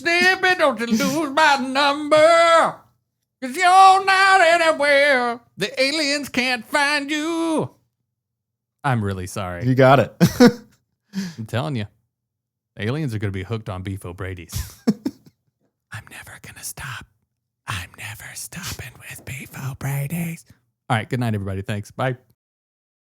Speaker 2: Snippy, don't you lose my number. Cause you're not anywhere. The aliens can't find you. I'm really sorry.
Speaker 3: You got it.
Speaker 2: I'm telling you. Aliens are going to be hooked on Beef O'Brady's. I'm never going to stop. I'm never stopping with Beef O'Brady's. All right. Good night, everybody. Thanks. Bye.